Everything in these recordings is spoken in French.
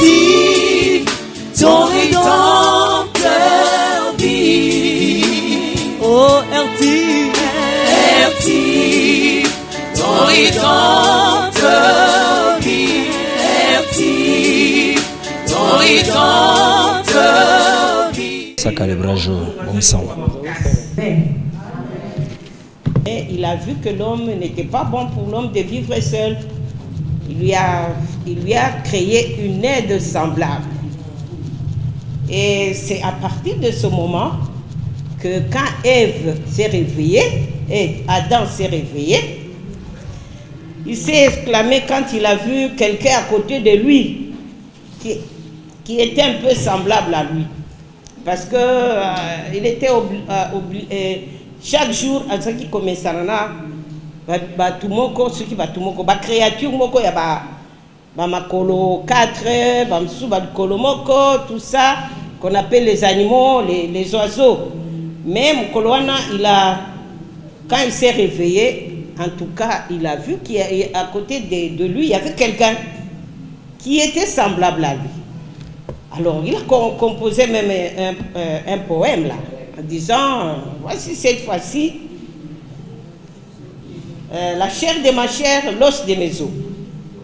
Vive, ton rédempteur vive. Oh, RT, ton rédempteur vive. Ton rédempteur vive. Sakalebrajo, bon sang. Et il a vu que l'homme n'était pas bon pour l'homme de vivre seul. Il lui a créé une aide semblable. Et c'est à partir de ce moment que quand Ève s'est réveillée, et Adam s'est réveillé, il s'est exclamé quand il a vu quelqu'un à côté de lui qui était un peu semblable à lui. Parce que il était chaque jour, à ce qui commence à créature moko ya ba makolo 4 ba msu ba kolo moko, tout ça qu'on appelle les animaux, les oiseaux. Mais Mokoloana, quand il s'est réveillé, en tout cas, il a vu qu'à côté de lui, il y avait quelqu'un qui était semblable à lui. Alors, il a composé même un poème là, en disant, voici cette fois-ci, la chair de ma chair, l'os de mes os.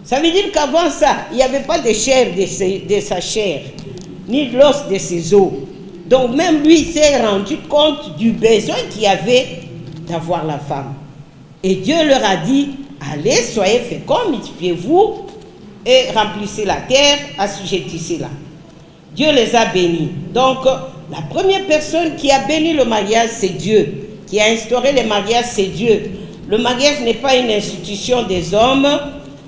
Ça veut dire qu'avant ça, il n'y avait pas de chair de sa chair, ni de l'os de ses os. Donc même lui s'est rendu compte du besoin qu'il y avait d'avoir la femme. Et Dieu leur a dit, allez, soyez féconds, multipliez-vous et remplissez la terre, assujettissez-la. Dieu les a bénis. Donc la première personne qui a béni le mariage, c'est Dieu. Qui a instauré le mariage, c'est Dieu. Le mariage n'est pas une institution des hommes.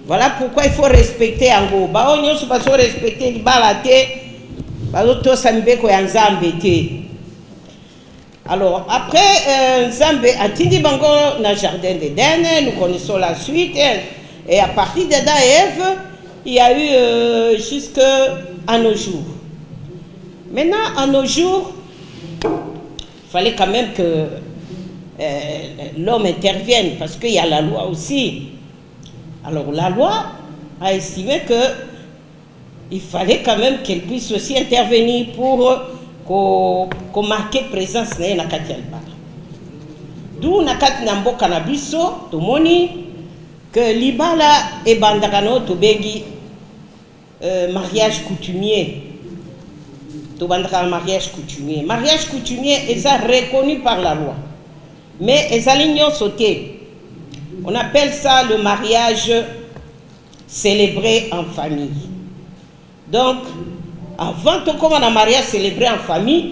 Voilà pourquoi il faut respecter en gros. Il faut respecter les balatés. Alors après Nzambe a tindi bango dans le jardin d'Éden, nous connaissons la suite, et à partir d'Adam et Ève, il y a eu jusqu'à nos jours. Maintenant, à nos jours, il fallait quand même que l'homme intervienne, parce qu'il y a la loi aussi. Alors la loi a estimé que il fallait quand même qu'elle puisse aussi intervenir pour qu'on marque présence na na kati ya libala. D'où na kati na mboka na biso tomoni que libala e bandaka no to bengi mariage coutumier. To bandaka mariage coutumier. Mariage coutumier est reconnu par la loi. Mais les alignons sautés. On appelle ça le mariage célébré en famille. Donc, avant de commencer un mariage célébré en famille,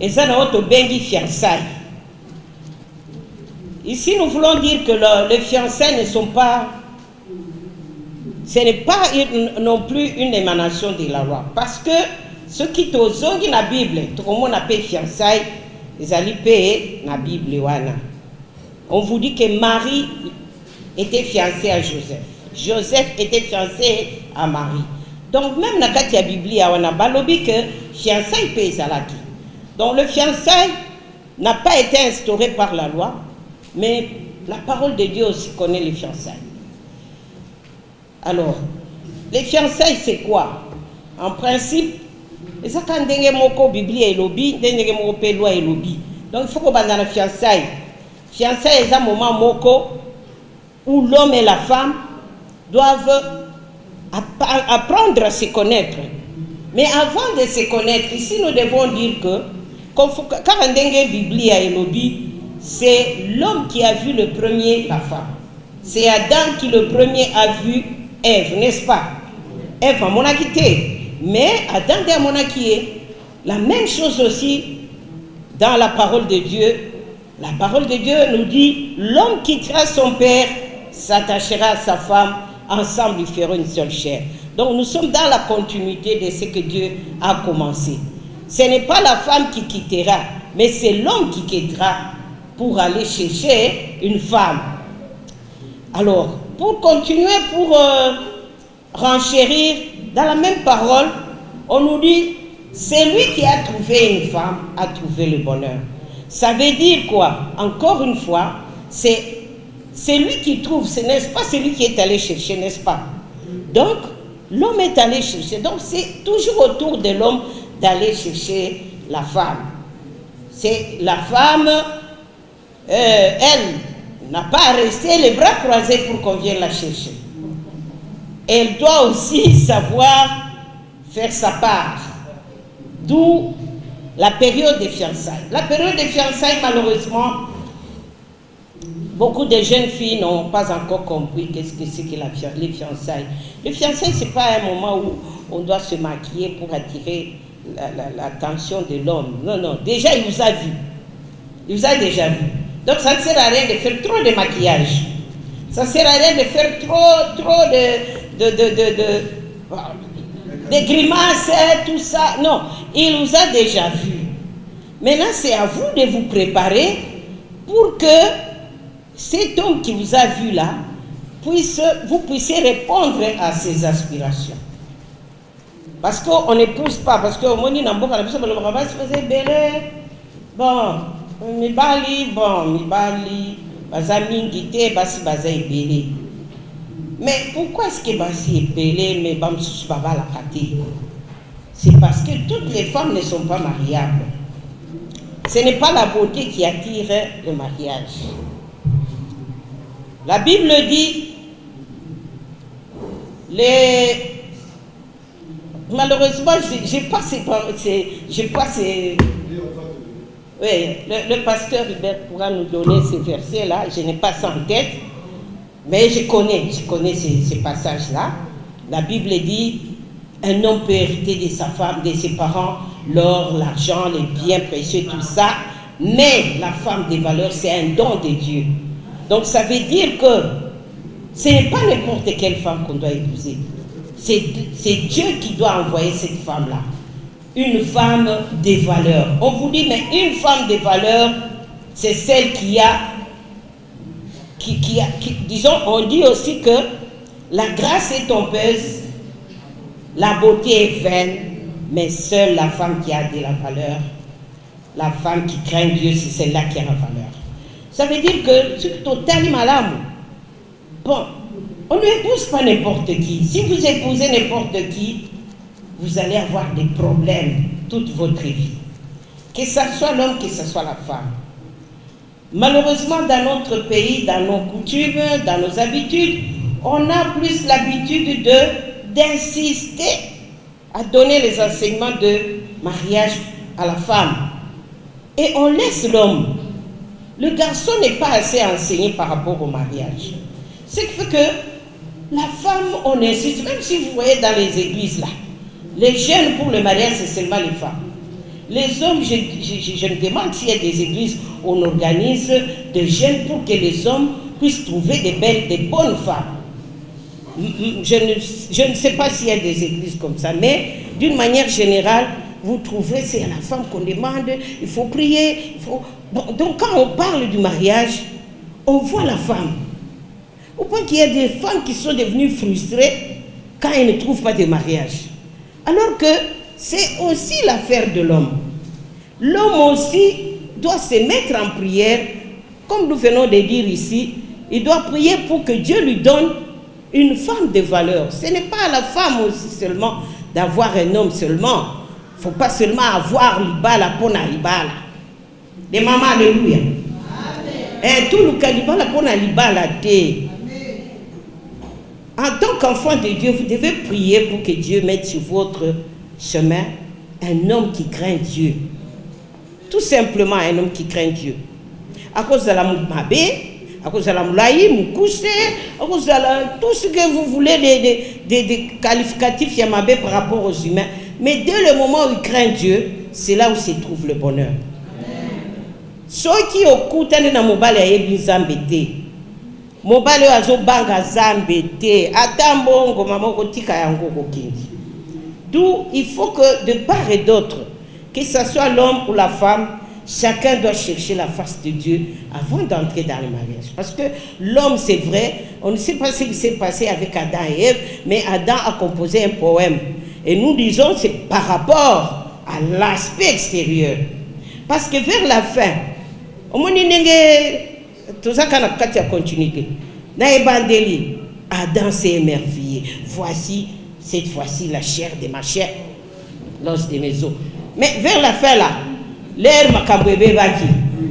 ils ont bengi fiançailles. Ici, nous voulons dire que les fiançailles ne sont pas... Ce n'est pas non plus une émanation de la loi. Parce que ce qui est aux ongles de la Bible, tout le monde appelle fiançailles, ils allaient payer la Bible. On vous dit que Marie était fiancée à Joseph. Joseph était fiancé à Marie. Donc même dans la Bible, on a balobi que fiançailles paye zalaki. Donc le fiançailles n'a pas été instauré par la loi, mais la parole de Dieu aussi connaît les fiançailles. Alors, les fiançailles c'est quoi? En principe, les akandenge moko Bible et lobby, ndenge moko pe loi et lobby. Donc il faut qu'on bande dans la fiançailles. Fiançailles est un moment moko où l'homme et la femme doivent apprendre à se connaître. Mais avant de se connaître, ici nous devons dire que quand on Biblia et lobby, c'est l'homme qui a vu le premier la femme. C'est Adam qui le premier a vu Ève, n'est-ce pas? Ève a monakité. Mais Adam a monakié. La même chose aussi dans la parole de Dieu. La parole de Dieu nous dit, l'homme quittera son père, s'attachera à sa femme, ensemble ils feront une seule chair. Donc nous sommes dans la continuité de ce que Dieu a commencé. Ce n'est pas la femme qui quittera, mais c'est l'homme qui quittera pour aller chercher une femme. Alors, pour continuer, pour renchérir, dans la même parole, on nous dit, c'est lui qui a trouvé une femme, a trouvé le bonheur. Ça veut dire quoi? Encore une fois, c'est lui qui trouve, ce n'est pas celui qui est allé chercher, n'est-ce pas? Donc, L'homme est allé chercher. Donc c'est toujours autour de l'homme d'aller chercher la femme. C'est la femme, elle n'a pas à rester les bras croisés pour qu'on vienne la chercher. Elle doit aussi savoir faire sa part. D'où la période des fiançailles. La période des fiançailles, malheureusement, beaucoup de jeunes filles n'ont pas encore compris qu'est-ce que c'est que les fiançailles. Les fiançailles, ce n'est pas un moment où on doit se maquiller pour attirer l'attention de l'homme. Non, non. Déjà, il vous a vu. Il vous a déjà vu. Donc, ça ne sert à rien de faire trop de maquillage. Ça ne sert à rien de faire trop de grimaces, tout ça. Non, il vous a déjà vu. Maintenant, c'est à vous de vous préparer pour que cet homme qui vous a vu là, vous puissiez répondre à ses aspirations. Parce qu'on n'épouse pas, parce qu'au moment où on a besoin de se belé, bon, mi bali, bazami guité, basi bazai belé. Mais pourquoi est-ce que basi est belé, mais bam sous baba la kati? C'est parce que toutes les femmes ne sont pas mariables. Ce n'est pas la beauté qui attire le mariage. La Bible dit, malheureusement, le pasteur Hubert pourra nous donner ces versets-là, je n'ai pas ça en tête, mais je connais ces passages-là. La Bible dit, un homme peut hériter de sa femme, de ses parents, l'or, l'argent, les biens précieux, tout ça, mais la femme des valeurs, c'est un don de Dieu. Donc ça veut dire que ce n'est pas n'importe quelle femme qu'on doit épouser. C'est Dieu qui doit envoyer cette femme-là. Une femme des valeurs. On vous dit, mais une femme des valeurs, c'est celle disons, on dit aussi que la grâce est trompeuse, la beauté est vaine, mais seule la femme qui a de la valeur, la femme qui craint Dieu, c'est celle-là qui a la valeur. Ça veut dire que c'est totalement malade. Bon, on ne épouse pas n'importe qui. Si vous épousez n'importe qui, vous allez avoir des problèmes toute votre vie. Que ce soit l'homme, que ce soit la femme. Malheureusement, dans notre pays, dans nos coutumes, dans nos habitudes, on a plus l'habitude d'insister à donner les enseignements de mariage à la femme. Et on laisse l'homme. Le garçon n'est pas assez enseigné par rapport au mariage. Ce qui fait que la femme, on insiste, même si vous voyez dans les églises là, les jeunes pour le mariage, c'est seulement les femmes. Les hommes, je me demande s'il y a des églises où on organise des jeunes pour que les hommes puissent trouver des bonnes femmes. Je ne sais pas s'il y a des églises comme ça, mais d'une manière générale, vous trouverez, c'est à la femme qu'on demande, il faut prier, il faut... Bon, donc quand on parle du mariage, on voit la femme. Au point qu'il y a des femmes qui sont devenues frustrées quand elles ne trouvent pas de mariage. Alors que c'est aussi l'affaire de l'homme. L'homme aussi doit se mettre en prière, comme nous venons de dire ici, il doit prier pour que Dieu lui donne une femme de valeur. Ce n'est pas à la femme aussi seulement d'avoir un homme seulement. Il ne faut pas seulement avoir l'ibala pour l'ibala. Les mamans, alléluia. Et tout le calibala pour l'ibala. En tant qu'enfant de Dieu, vous devez prier pour que Dieu mette sur votre chemin un homme qui craint Dieu. Tout simplement un homme qui craint Dieu. À cause de la moubabé, à cause de la moulaï, moukouché, à cause de tout ce que vous voulez, des qualificatifs yamabé par rapport aux humains. Mais dès le moment où il craint Dieu, c'est là où se trouve le bonheur. Ceux qui écoutent dans mobile et bizambété. Mobile azo banga zambété. Atambongo maman kotika yango kokindi. D'où il faut que de part et d'autre, que ce soit l'homme ou la femme, chacun doit chercher la face de Dieu avant d'entrer dans le mariage. Parce que l'homme, c'est vrai, on ne sait pas ce qui s'est passé avec Adam et Ève, mais Adam a composé un poème. Et nous disons c'est par rapport à l'aspect extérieur. Parce que vers la fin, au moins tout ça quand on continuité. Adam s'est émerveillé. Voici cette fois-ci la chair de ma chair, l'os de mes os. Mais vers la fin là, l'air m'a kabouébé baki.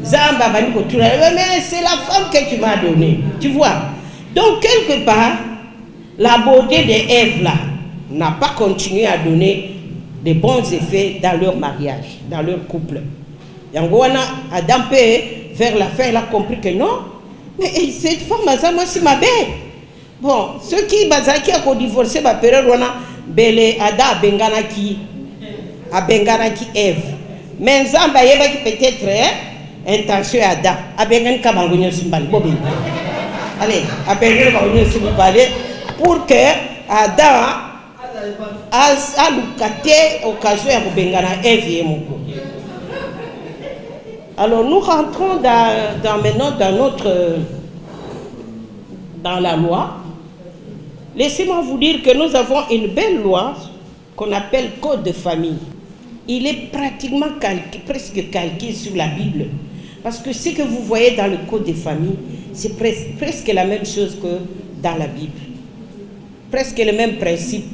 Zamba bani kotura, mais c'est la femme que tu m'as donnée. Tu vois. Donc quelque part, la beauté de Ève là n'a pas continué à donner de bons effets dans leur mariage, dans leur couple. Yangoana Adam vers la fin, elle a compris que non, mais cette femme, moi c'est ma belle. Bon, ceux qui ont divorcé, ma période, on a belé Ada Benganaki Ève. Mais Zamba Yeba qui peut-être intention Ada, Abengan Kabangonyo Simbali, Bobin. Allez, Abengan Kabangonyo Simbali, pour que Ada a l'occasion occasion à Bengana Ève et Moko. Alors nous rentrons maintenant dans la loi. Laissez-moi vous dire que nous avons une belle loi qu'on appelle Code de famille. Il est pratiquement presque calqué sur la Bible. Parce que ce que vous voyez dans le Code de famille, c'est presque la même chose que dans la Bible. Presque le même principe.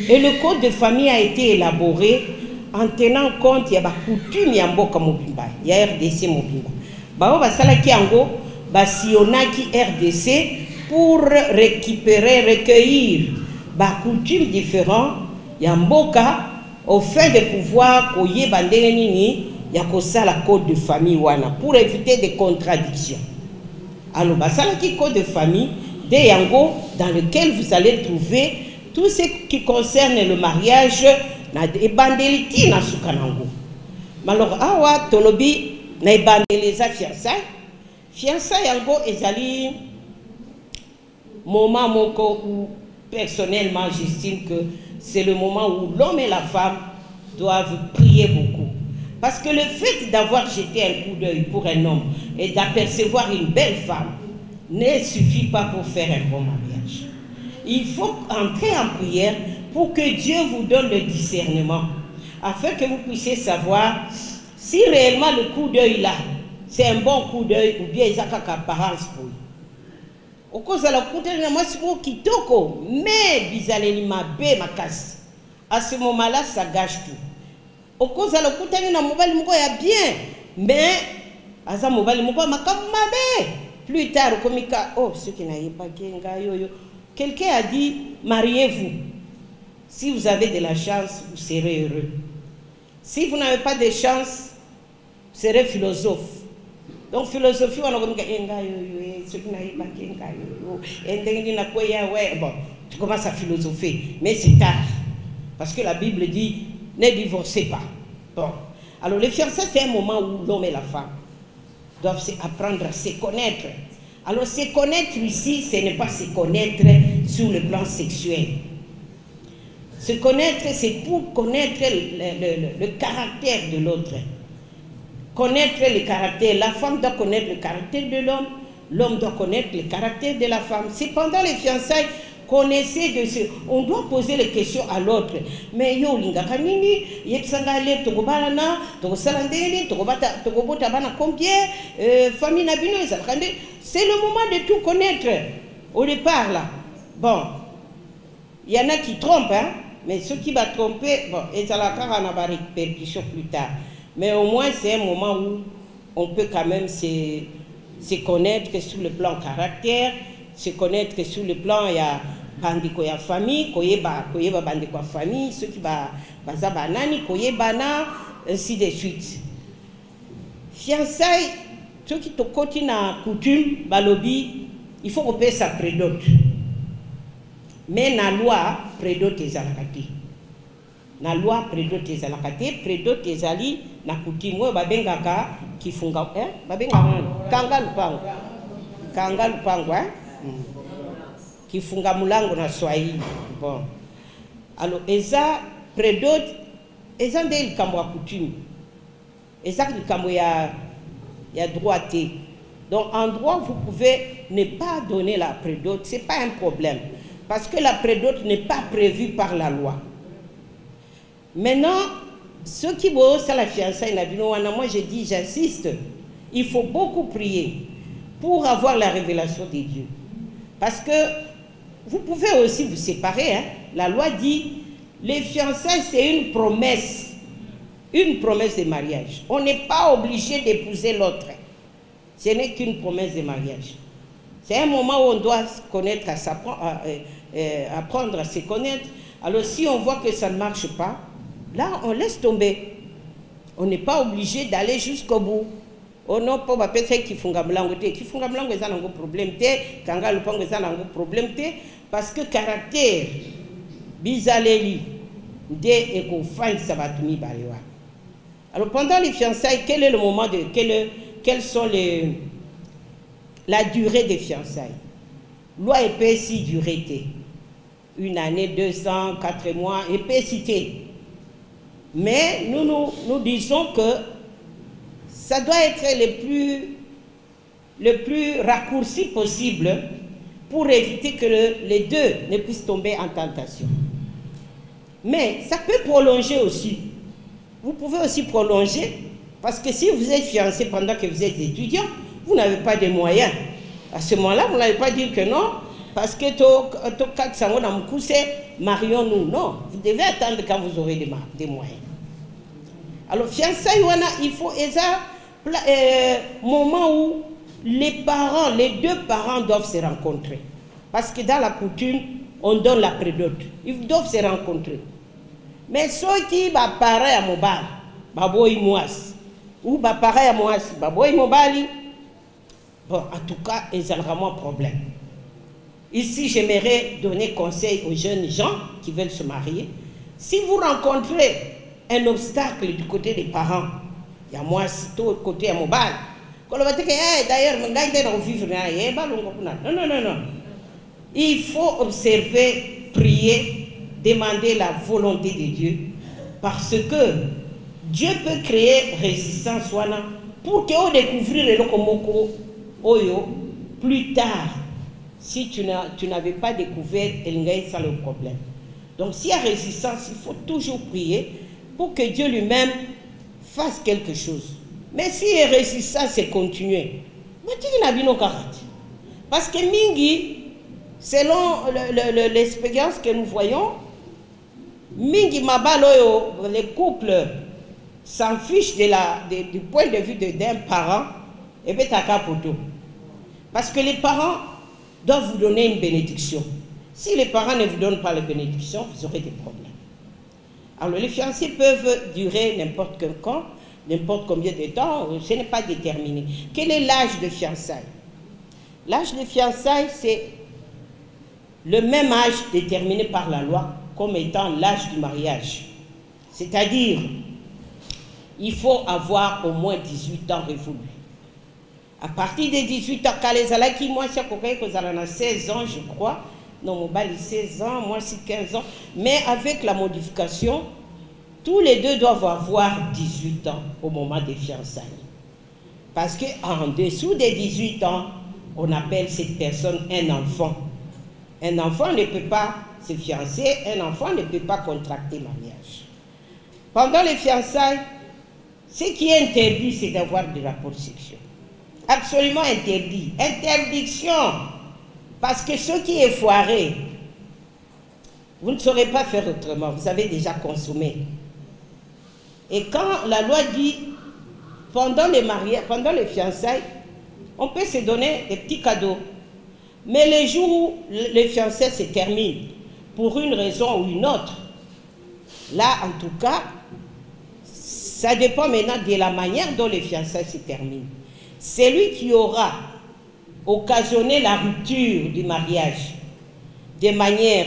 Et le Code de famille a été élaboré en tenant compte, il y a des coutumes, il y a RDC Mobimba. RDC pour récupérer, recueillir des coutumes différentes, il y a Mboka, au fait de pouvoir koye bandenini, il y a la code de famille pour éviter des contradictions. Alors, le code de famille, dans lequel vous allez trouver tout ce qui concerne le mariage. Na ebandeliki na sukanango. Alors awa tolobi na ebandeleza fiançailles yango ezali moment moko où personnellement j'estime que c'est le moment où l'homme et la femme doivent prier beaucoup. Parce que le fait d'avoir jeté un coup d'œil pour un homme et d'apercevoir une belle femme ne suffit pas pour faire un bon mariage. Il faut entrer en prière pour que Dieu vous donne le discernement, afin que vous puissiez savoir si réellement le coup d'œil là, c'est un bon coup d'œil ou bien il y a une apparence pour lui. Au cause de la kitoko, mais bizaleli mabe makas. À ce moment-là, ça gâche tout. Au cause de la koutani na mobile moko ya bien, mais aza mobile moko makam mabe. Plus tard, au komika, oh, ceux qui n'avaient pas genga yo yo. Quelqu'un a dit, mariez-vous. Si vous avez de la chance, vous serez heureux. Si vous n'avez pas de chance, vous serez philosophe. Donc, philosophie, on a dit, bon, tu commences à philosopher, mais c'est tard. Parce que la Bible dit, ne divorcez pas. Bon. Alors, les fiançailles, c'est un moment où l'homme et la femme doivent apprendre à se connaître. Alors, se connaître ici, ce n'est pas se connaître sur le plan sexuel. Se connaître, c'est pour connaître le caractère de l'autre. Connaître le caractère. La femme doit connaître le caractère de l'homme. L'homme doit connaître le caractère de la femme. C'est pendant les fiançailles qu'on essaie de se... On doit poser les questions à l'autre. Mais yo, linga kanini, yetsangale, togobalana, togosalandeni, togobotabana combien, famille nabino, c'est le moment de tout connaître. Au départ, là. Bon. Il y en a qui trompent, hein. Mais ceux qui vont tromper, bon, et ça la car on a des répercussions plus tard. Mais au moins, c'est un moment où on peut quand même se connaître sur le plan caractère, se connaître sur le plan, il y a bandiko ya famille, koyeba bandiko ya famille, ceux qui baza banani, koyeba na, ainsi de suite. Fiançailles, ceux qui te continuent à coutume, balobi, il faut qu'on paye sa prédote. Mais la loi prédote les alakati. La loi prédote les alakati, prédote les ali, na coutume, babengaka, qui font kanga lupango, hein? Qui font mulango na Swahili. Bon. Alors, eza prédote, eza ndé likambo ya coutume. Eza likambo ya droité. Donc, en droit, vous pouvez ne pas donner la prédote, c'est pas un problème. Parce que la prédote n'est pas prévue par la loi. Maintenant, ceux qui vont à la fiançaille, moi je dis, j'insiste, il faut beaucoup prier pour avoir la révélation de Dieu. Parce que vous pouvez aussi vous séparer. Hein. La loi dit, les fiançailles, c'est une promesse de mariage. On n'est pas obligé d'épouser l'autre. Ce n'est qu'une promesse de mariage. C'est un moment où on doit se connaître, apprendre à se connaître. Alors si on voit que ça ne marche pas, là on laisse tomber. On n'est pas obligé d'aller jusqu'au bout. On n'a pas besoin qui font gamlango te, qui font gamlango ils ont un problème te, kanga le pango ils ont un problème te, parce que caractère bizaleli de et qu'on fasse ça va tout balewa. Alors pendant les fiançailles, quel est le moment de quelles sont la durée des fiançailles? Loi épaissie durée te. 1 année, 2 ans, 4 mois, épaissité. Mais nous disons que ça doit être le plus raccourci possible pour éviter que les deux ne puissent tomber en tentation. Mais ça peut prolonger aussi. Vous pouvez aussi prolonger, parce que si vous êtes fiancé pendant que vous êtes étudiant, vous n'avez pas de moyens. À ce moment-là, vous n'allez pas dire que non, parce que marions-nous. Non, vous devez attendre quand vous aurez des moyens. Alors, fiançailles, il faut moment où les deux parents doivent se rencontrer. Parce que dans la coutume, on donne la prédote. Ils doivent se rencontrer. Mais ceux qui sont pareils à Mobali, baboy mouas, ou pareil à mouas, baboy mobali, bon, en tout cas, ils ont vraiment un problème. Ici, j'aimerais donner conseil aux jeunes gens qui veulent se marier. Si vous rencontrez un obstacle du côté des parents, il y a moi, tout côté à Mobali, d'ailleurs, non. Il faut observer, prier, demander la volonté de Dieu, parce que Dieu peut créer résistance pour que on découvrir le komoko oyo plus tard. Si tu n'avais pas découvert, il y a le problème. Donc s'il y a résistance, il faut toujours prier pour que Dieu lui-même fasse quelque chose. Mais si la résistance est continuée, parce que Mingi, selon l'expérience que nous voyons, Mingi Mabaloyo, les couples s'en fichent du point de vue d'un parent, et bien parce que les parents doivent vous donner une bénédiction. Si les parents ne vous donnent pas la bénédiction, vous aurez des problèmes. Alors les fiancés peuvent durer n'importe quand, n'importe combien de temps, ce n'est pas déterminé. Quel est l'âge de fiançailles? L'âge de fiançailles, c'est le même âge déterminé par la loi comme étant l'âge du mariage. C'est-à-dire, il faut avoir au moins 18 ans révolus. À partir de 18 ans, quand les alaki, moi, je crois que vous avez 16 ans, je crois. Non, mon bal 16 ans, moi, c'est 15 ans. Mais avec la modification, tous les deux doivent avoir 18 ans au moment des fiançailles. Parce qu'en dessous des 18 ans, on appelle cette personne un enfant. Un enfant ne peut pas se fiancer, un enfant ne peut pas contracter mariage. Pendant les fiançailles, ce qui est interdit, c'est d'avoir des rapports sexuels. Absolument interdit. Interdiction. Parce que ce qui est foiré, vous ne saurez pas faire autrement. Vous avez déjà consommé. Et quand la loi dit, pendant les mariages, pendant les fiançailles, on peut se donner des petits cadeaux. Mais les jours où les fiançailles se terminent, pour une raison ou une autre, là, en tout cas, ça dépend maintenant de la manière dont les fiançailles se terminent. Celui qui aura occasionné la rupture du mariage de manière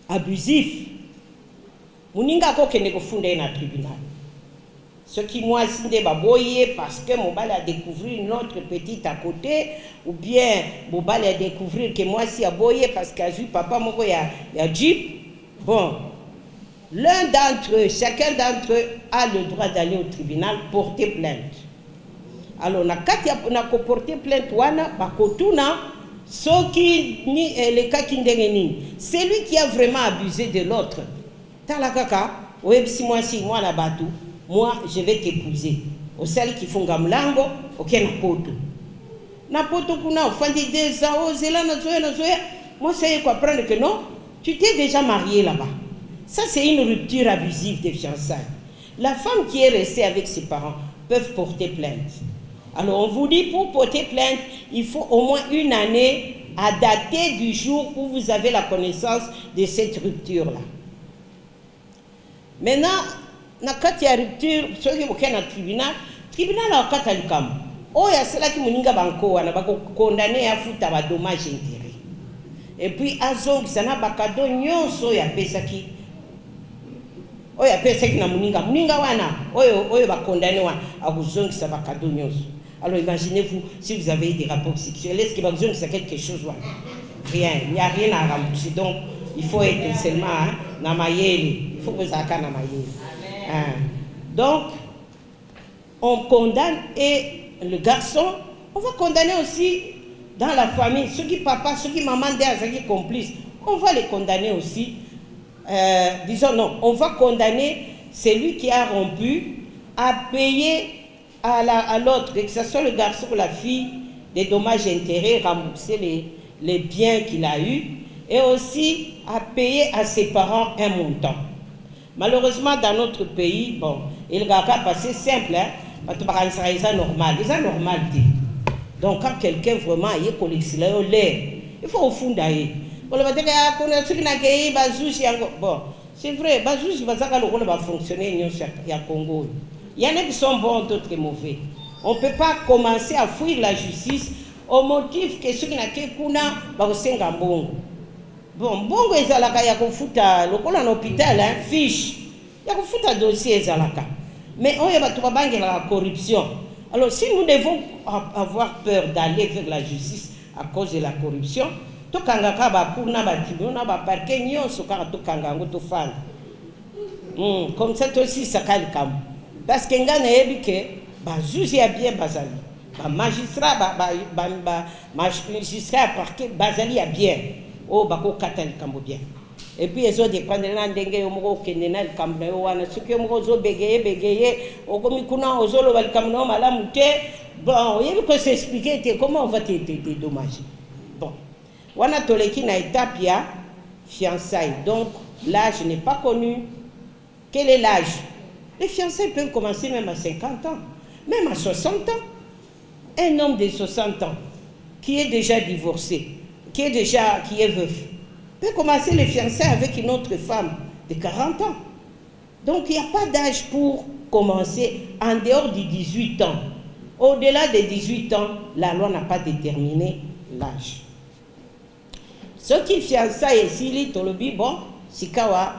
abusive, Mouninga ko kene ko fondé dans le tribunal. Ce qui moi sinde baboye parce que mon bal a découvert une autre petite à côté, ou bien mon bal a découvert que moi si a boyé parce qu'a vu papa mon y a jeep. Bon, l'un d'entre eux, chacun d'entre eux a le droit d'aller au tribunal porter plainte. Alors na porter plainte wana bakotuna soki ni les cas qui ndengeni, celui qui a vraiment abusé de l'autre. Talakaka, ouais si moi la batou, moi je vais t'épouser. Au celles qui font gamlango, ok na poto kuna fandi 2 ans, oh zela na zoya moi, c'est comprendre que non, tu t'es déjà marié là-bas. Ça, c'est une rupture abusive des fiançailles. La femme qui est restée avec ses parents peuvent porter plainte. Alors, on vous dit, pour porter plainte, il faut au moins une année à dater du jour où vous avez la connaissance de cette rupture-là. Maintenant, quand il y a rupture, ceux qui sont dans le tribunal a un tribunal. Oh, il y a ceux qui sont condamnés à foutre un dommage intérêt. Et puis, azong, ça n'a pas cadeau, nyonso ya pesa ki. Oh, ya pesa ki na muninga. Muninga wana, oh, va condamner à vous zong, ça va cadeau nyonso. Alors, imaginez-vous, si vous avez des rapports sexuels, est-ce qu'il va vous zong, c'est quelque chose wana? Rien, il n'y a rien à rembourser. Donc, il faut être seulement na mayele. Il faut que vous ayez na mayele. Donc, on condamne et le garçon, on va condamner aussi dans la famille, ceux qui papa, ceux qui maman, ceux qui complices, on va les condamner aussi. Disons non, on va condamner celui qui a rompu à payer à l'autre, que ce soit le garçon ou la fille, des dommages et intérêts, rembourser les biens qu'il a eus, et aussi à payer à ses parents un montant. Malheureusement, dans notre pays, bon, il va passer simple, hein, c'est normal, c'est normal. Donc, quand quelqu'un vraiment a collectionné l'air, il faut au fond d'aller. Bon, c'est vrai, va fonctionner au Congo. Il y en a qui sont bons, d'autres mauvais. On ne peut pas commencer à fuir la justice au motif que ceux qui n'ont pas kuna va se bon. Bon, bongo ezalaka ya kofuta lokola na hôpital hein, fiche. Ya kofuta dossier ezalaka. Mais on y va tout la corruption. Alors si nous devons avoir peur d'aller vers la justice à cause de la corruption, to kangaka ba kuna ba tribunal ba parquet nyonso ka to kangango to fan. Comme ça aussi ça kalkam. Parce que ngana yebike ba juge ya bien bazali. Ba magistrat magistrat parquet bazali ya bien. Oh bako katali kambo bien. Et puis ils ont dépendre na ndenge yo moko kendena likambo yo wana soki yo moko zo bégayé okomi kuna ozolo balikambo no malamu te. Bon, il faut s'expliquer comment on va te dédommager. Bon. Wana toleki na étape ya fiançailles. Donc l'âge n'est pas connu. Quel est l'âge? Les fiançailles peuvent commencer même à 50 ans, même à 60 ans. Un homme de 60 ans qui est déjà divorcé, qui est veuf, peut commencer les fiançailles avec une autre femme de 40 ans. Donc il n'y a pas d'âge pour commencer en dehors de 18 ans. Au-delà de 18 ans, la loi n'a pas déterminé l'âge. Ce qui fiançailles ici, bon, Sikawa,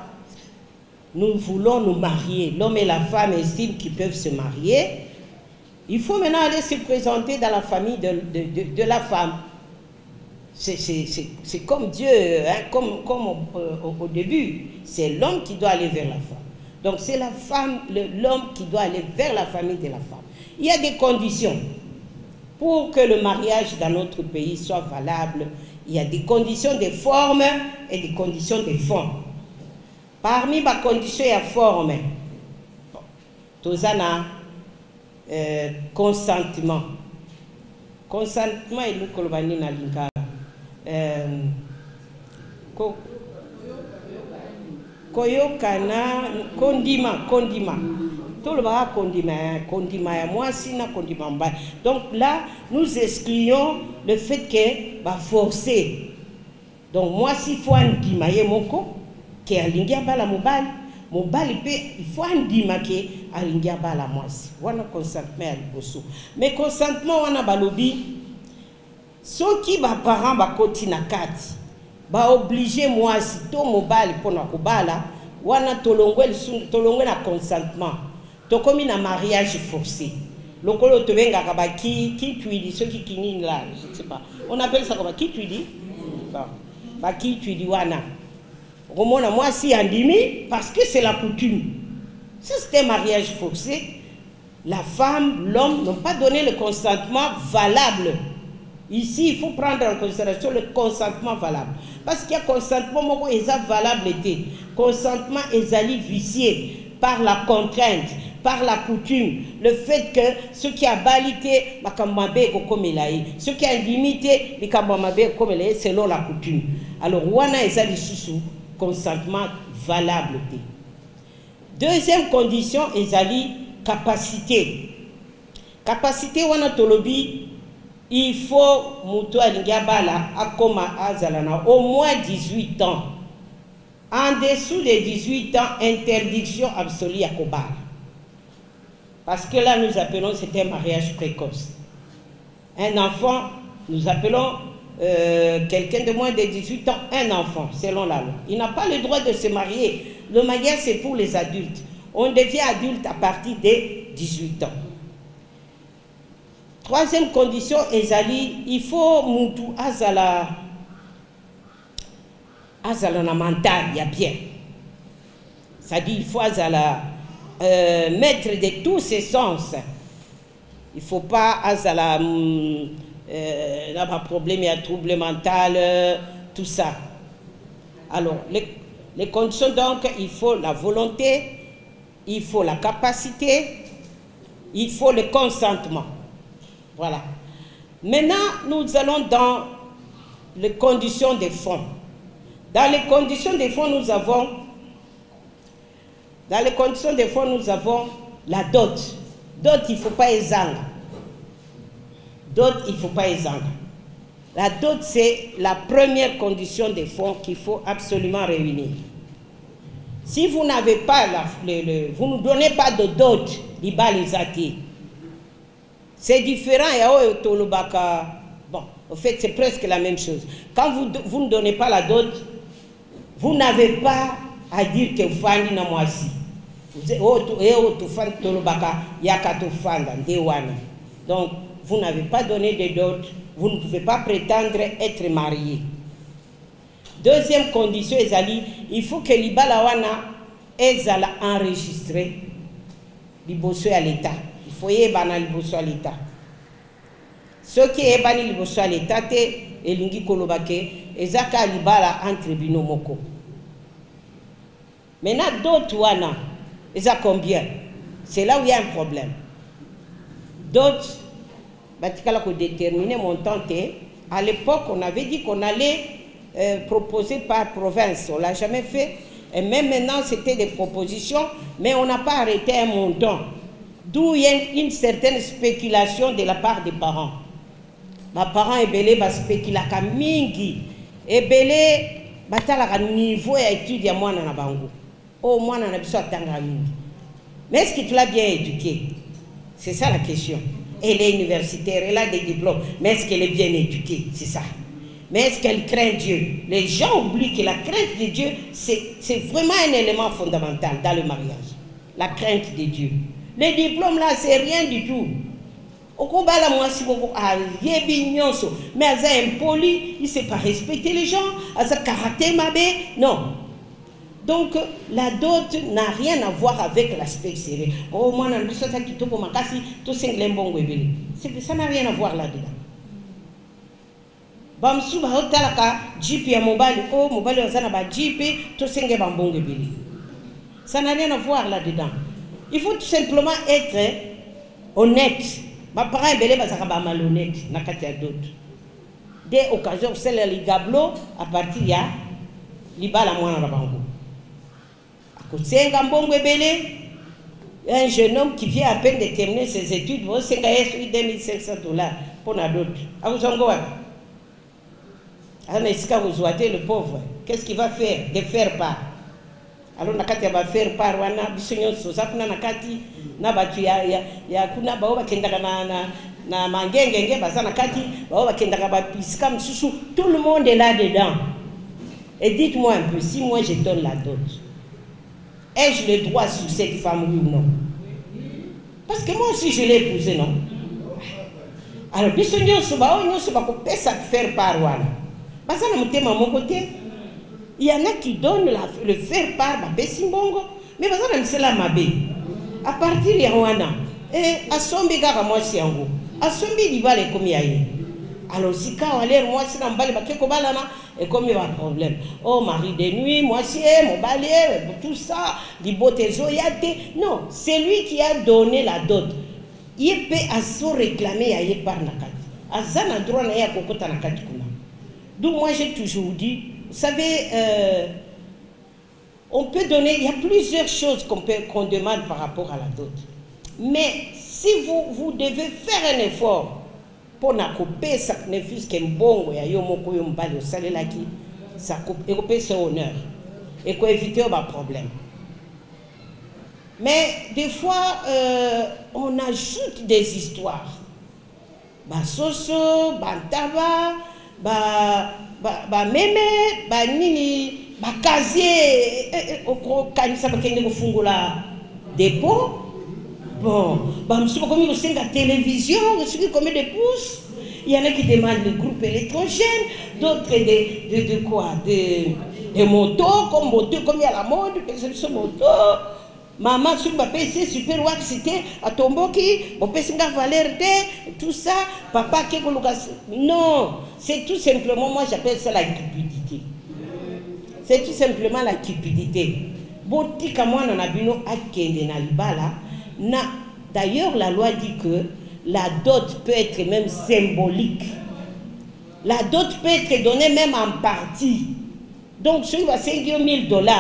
nous voulons nous marier. L'homme et la femme estiment qu'ils peuvent se marier. Il faut maintenant aller se présenter dans la famille de la femme. C'est comme Dieu, hein, comme au début, c'est l'homme qui doit aller vers la femme. Donc c'est la femme, l'homme qui doit aller vers la famille de la femme. Il y a des conditions pour que le mariage dans notre pays soit valable. Il y a des conditions de forme et des conditions de fond. Parmi les conditions et forme, Tozana, consentement. Consentement est le kolbani na lingala. Koyokana kondima tout le monde condiment ya moi sina condiment mba. Donc là nous excluons le fait que va forcer. Donc moi si faut andima ye moko ke alingia bala mobali pe il faut andima ke alingia bala moi si wana consentement ya liboso. Mais consentement wana balobi soki ba parents ba koti na kati ba obligé moi si to mobali pona kobala wana tolongwe na consentement to komi na mariage forcé lokolo to benga ka ba ki tuidi soki kinini là je sais pas on appelle ça comme qui tuidi ba ki tuidi wana romona moi si andimi parce que c'est la coutume. Ça c'était un mariage forcé. La femme, l'homme n'ont pas donné le consentement valable. Ici, il faut prendre en considération le consentement valable. Parce qu'il y a consentement valable. Consentement est vicié par la contrainte, par la coutume, le fait que ce qui a balité, ce qui a limité, selon la coutume. Alors, wana ezali susu, consentement valable. Deuxième condition, ezali capacité. Capacité wana tolobi, il faut muto alingabala akoma azalana au moins 18 ans. En dessous des 18 ans, interdiction absolue à Kobar. Parce que là, nous appelons, c'est un mariage précoce. Un enfant, nous appelons quelqu'un de moins de 18 ans, un enfant, selon la loi. Il n'a pas le droit de se marier. Le mariage, c'est pour les adultes. On devient adulte à partir de 18 ans. Troisième condition, Ezali, il faut Moutou Azala na mental, il y a bien. Ça dit, il faut Azala maître de tous ses sens. Il ne faut pas Azala avoir problème, il y a trouble mental, tout ça. Alors, les conditions, donc, il faut la volonté, il faut la capacité, il faut le consentement. Voilà. Maintenant, nous allons dans les conditions des fonds. Dans les conditions des fonds, nous avons la dot. Dot, il ne faut pas ezanga. Dot, il ne faut pas ezanga. La dot, c'est la première condition des fonds qu'il faut absolument réunir. Si vous n'avez pas, vous ne donnez pas de dot, c'est différent. Bon, en fait, c'est presque la même chose. Quand vous ne donnez pas la dot, vous n'avez pas à dire que vous faites na moisi. Donc, vous n'avez pas donné de dot, vous ne pouvez pas prétendre être marié. Deuxième condition, il faut que l'Ibalawana est enregistré à l'État. Il faut y avoir à l'État. Ce qui est à l'État, c'est l'Ingi Kolobake, et Zaka Libala entre tribunaux moko. Maintenant, d'autres wana, ils ont combien? C'est là où il y a un problème. D'autres, il faut déterminer mon temps. À l'époque, on avait dit qu'on allait proposer par province. On ne l'a jamais fait. Et même maintenant, c'était des propositions, mais on n'a pas arrêté un montant. D'où il y a une certaine spéculation de la part des parents. Ma parents ebele ba spéculaka mingi. Ebele batala niveau ya étude ya mwana na bango. Oh mwana na biso atanga mingi. Mais est-ce que tu l'as bien éduqué? C'est ça la question. Elle est universitaire, elle a des diplômes, mais est-ce qu'elle est bien éduquée? C'est ça. Mais est-ce qu'elle craint Dieu? Les gens oublient que la crainte de Dieu, c'est vraiment un élément fondamental dans le mariage. La crainte de Dieu. Les diplômes là, c'est rien du tout. Au combat là, moi, si vous mais elle est impoli, il ne sait pas respecter les gens, elle a caractère mabé. Non. Donc, la dot n'a rien à voir avec l'aspect sérieux. Oh, moi, ça n'a rien à voir là-dedans. Bamsuba hotalaka jipi ya mobile, oh mobile wazana ba jipi to senge bambonge bili. Ça n'a rien à voir là-dedans. Il faut tout simplement être honnête. Ma parent belé bazaka ba malhonnête na kati ya d'autres. Des occasions celle li gablo à partir ya libala mwana na bango. Akosenga mbongo belé, un jeune homme qui vient à peine de terminer ses études, vous senga yesu $2500 pour na d'autres. Akuzongo wa le pauvre, qu'est-ce qu'il va faire? De faire part. Alors, nakati va faire part, wana bisonyo sosa kuna nakati na batu ya kuna bao bakendaka na mangengenge baza nakati bao bakendaka ba pisika msusu, tout le monde est là dedans. Et dites-moi un peu, si moi je donne la dot, ai-je le droit sur cette femme, oui ou non? Parce que moi aussi je l'ai épousée, non? Alors, bisonyo soba o nyoso ba ko pesa faire part wana. Il y en a qui donnent le faire part mais à partir de Rwanda, et à Sombi Gara moi si ango, à Sombi Libale comme yaye. Alors, si quand on l'air, moi, c'est un balai, et comme il y a un problème. Oh, mari de nuit, moi, c'est mon balai, tout ça, les beautés, non, c'est lui qui a donné la dot. Il peut à se réclamer à y par Nakati. À Zana droit à Kokota Nakati. Donc, moi, j'ai toujours dit, vous savez, on peut donner, il y a plusieurs choses qu'on demande par rapport à la dot. Mais si vous devez faire un effort, pour couper sacrifice qui est bon, il y a un moko yombali au salaire là qui ça coupe et couper son honneur et qu'on éviter un problème. Mais des fois on ajoute des histoires. Ba soso, ba taba, ba meme, ba nini, ba casier au kanisa ba kende kufungula dépôt. Bon, je comme il la télévision, je combien de pouces. Il y en a qui demandent le groupe électrogène, d'autres de quoi, de motos, comme moto, comme il y a la mode, des motos. Maman, sur ma PC, super wax, c'était à Tomboki, mon PC n'a valeur tout ça, papa qui est non, c'est tout simplement, moi j'appelle ça la cupidité. C'est tout simplement la cupidité. Boti comme moi, on a vu nos akende na libala. D'ailleurs, la loi dit que la dot peut être même symbolique. La dot peut être donnée même en partie. Donc, si vous avez 5 000 $,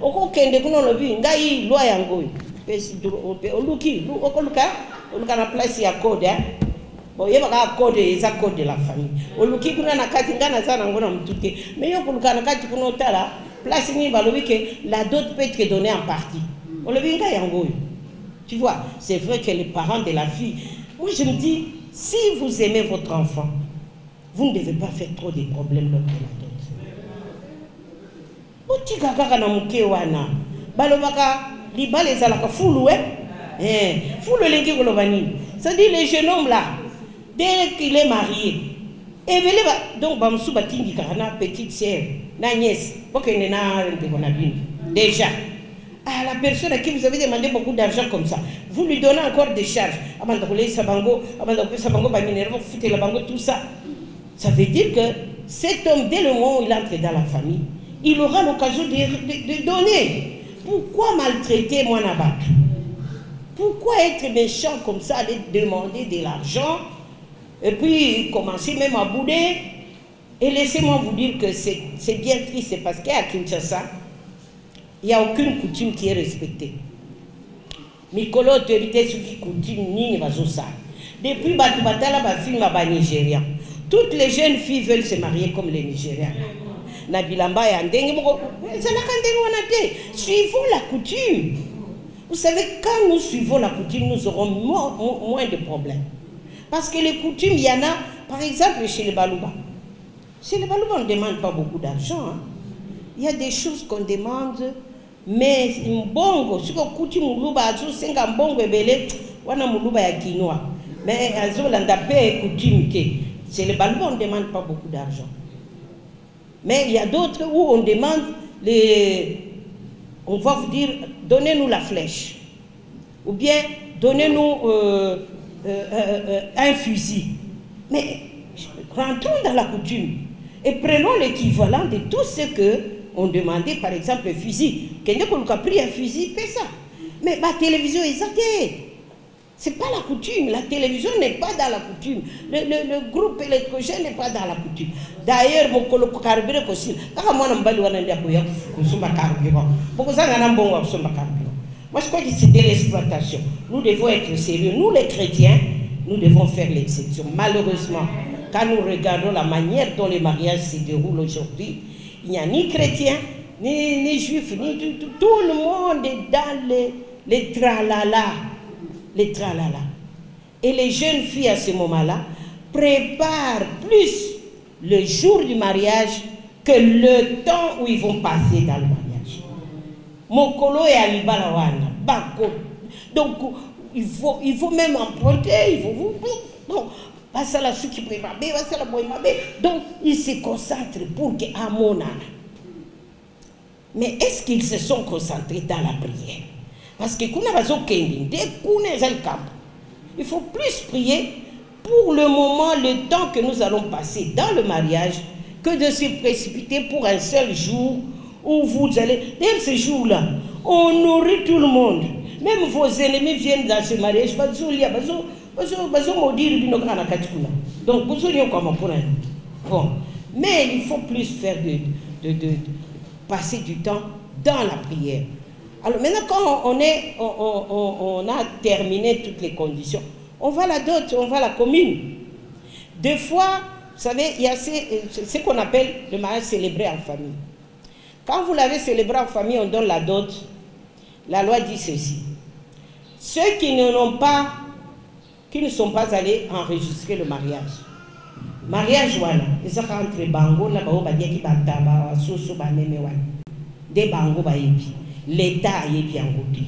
on peut dire que vous avez une loi. On a place il y a code. Bon, il y a un code, il y a un code de la famille. On a mais il y a un place la dot peut être donnée en partie. On a tu vois, c'est vrai que les parents de la fille, moi je me dis, si vous aimez votre enfant, vous ne devez pas faire trop de problèmes lors de la dot. Oti kaka na muke wana, balobaka liba les alaka fulu fulu lengi kolobani. C'est-à-dire les jeunes hommes là, dès qu'il est marié, et donc bamsou batingi kana petite sœur, na nièce, bokene na déjà. À la personne à qui vous avez demandé beaucoup d'argent comme ça, vous lui donnez encore des charges. Tout ça. Ça veut dire que cet homme, dès le moment où il entre dans la famille, il aura l'occasion de donner. Pourquoi maltraiter mon abat? Pourquoi être méchant comme ça, aller demander de l'argent et puis commencer même à bouder? Et laissez-moi vous dire que c'est bien triste, c'est parce qu'à Kinshasa, il n'y a aucune coutume qui est respectée. Mikolo te éviter ce qui coutume ni ça. Depuis Batubatala film à Nigérian. Toutes les jeunes filles veulent se marier comme les Nigériens. Nabilamba et Andeng, suivons la coutume. Vous savez, quand nous suivons la coutume, nous aurons moins de problèmes. Parce que les coutumes, il y en a, par exemple, chez les Balouba. Chez les Balouba, on ne demande pas beaucoup d'argent. Hein. Il y a des choses qu'on demande, mais mbongo, si on coutume muluba, azo senga mbongo ebele, wana muluba ya quinoa. Mais azo landa paix coutume que chez les Balouba, on ne demande pas beaucoup d'argent. Mais il y a d'autres où on demande on va vous dire, donnez-nous la flèche. Ou bien, donnez-nous un fusil. Mais rentrons dans la coutume et prenons l'équivalent de tout ce qu'on demandait, par exemple, un fusil. Quelqu'un qui a pris un fusil, fait ça. Mais la télévision est zatée. Ce n'est pas la coutume. La télévision n'est pas dans la coutume. Le groupe électrogène n'est pas dans la coutume. D'ailleurs, mon collègue carburant aussi. Quand moi, je moi, je crois que c'est de l'exploitation. Nous devons être sérieux. Nous, les chrétiens, nous devons faire l'exception. Malheureusement, quand nous regardons la manière dont les mariages se déroulent aujourd'hui, il n'y a ni chrétiens, ni juifs, ni tout le monde est dans les tralala. Les tralala. Et les jeunes filles à ce moment-là préparent plus le jour du mariage que le temps où ils vont passer dans le mariage. Mokolo et Alibalawana, Bako. Donc, il faut même emprunter, bon, passe à la souki prépare, passe à la boïmabe. Donc, ils se concentrent pour que Amona. Mais est-ce qu'ils se sont concentrés dans la prière? Parce que il faut plus prier pour le moment, le temps que nous allons passer dans le mariage, que de se précipiter pour un seul jour où vous allez... D'ailleurs, ce jour-là, on nourrit tout le monde. Même vos ennemis viennent dans ce mariage. Donc, bon. Mais il faut plus faire passer du temps dans la prière. Alors maintenant, quand on a terminé toutes les conditions, on va à la dot, on va à la commune. Des fois, vous savez, il y a ce qu'on appelle le mariage célébré en famille. Quand vous l'avez célébré en famille, on donne la dot. La loi dit ceci. Ceux qui ne sont pas allés enregistrer le mariage. Mariage, voilà. Ils sont entre bango, là, des bango, l'État est bien goûté.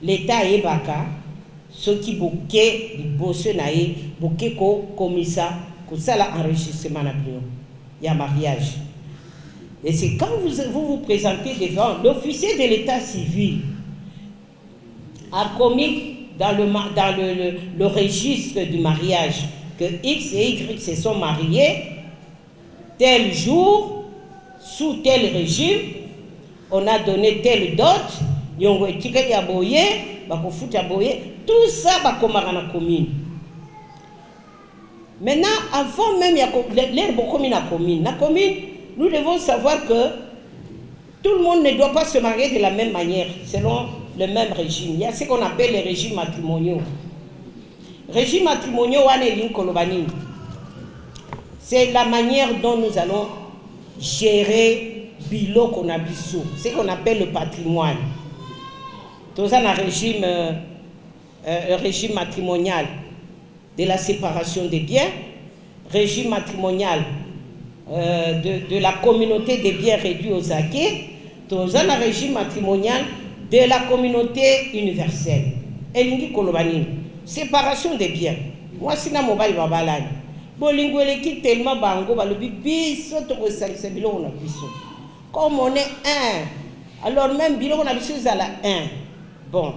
L'État est baka. Ceux qui bouquet, les bosseux naïs, bouquet comme ça, que ça l'enregistrement il y a mariage. Et c'est quand vous présentez devant l'officier de l'état civil a commis dans le registre du mariage que X et Y se sont mariés tel jour, sous tel régime, on a donné telle dot, tout ça va comme à la commune. Maintenant, avant même la commune, nous devons savoir que tout le monde ne doit pas se marier de la même manière, selon le même régime. Il y a ce qu'on appelle les régimes matrimoniaux. Régime matrimoniaux, c'est la manière dont nous allons gérer biloko na biso, ce qu'on appelle le patrimoine. Tout ça, un régime matrimonial de la séparation des biens, régime matrimonial de la communauté des biens réduits aux acquis, tout ça, un régime matrimonial de la communauté universelle. Elingi kolobani, séparation des biens. Moi, si na mobile babalani, bolingo eleki tellement bango balobi biso to ko salisa biloko na biso. Comme on est un, alors même biloko na biso à la un. Bon,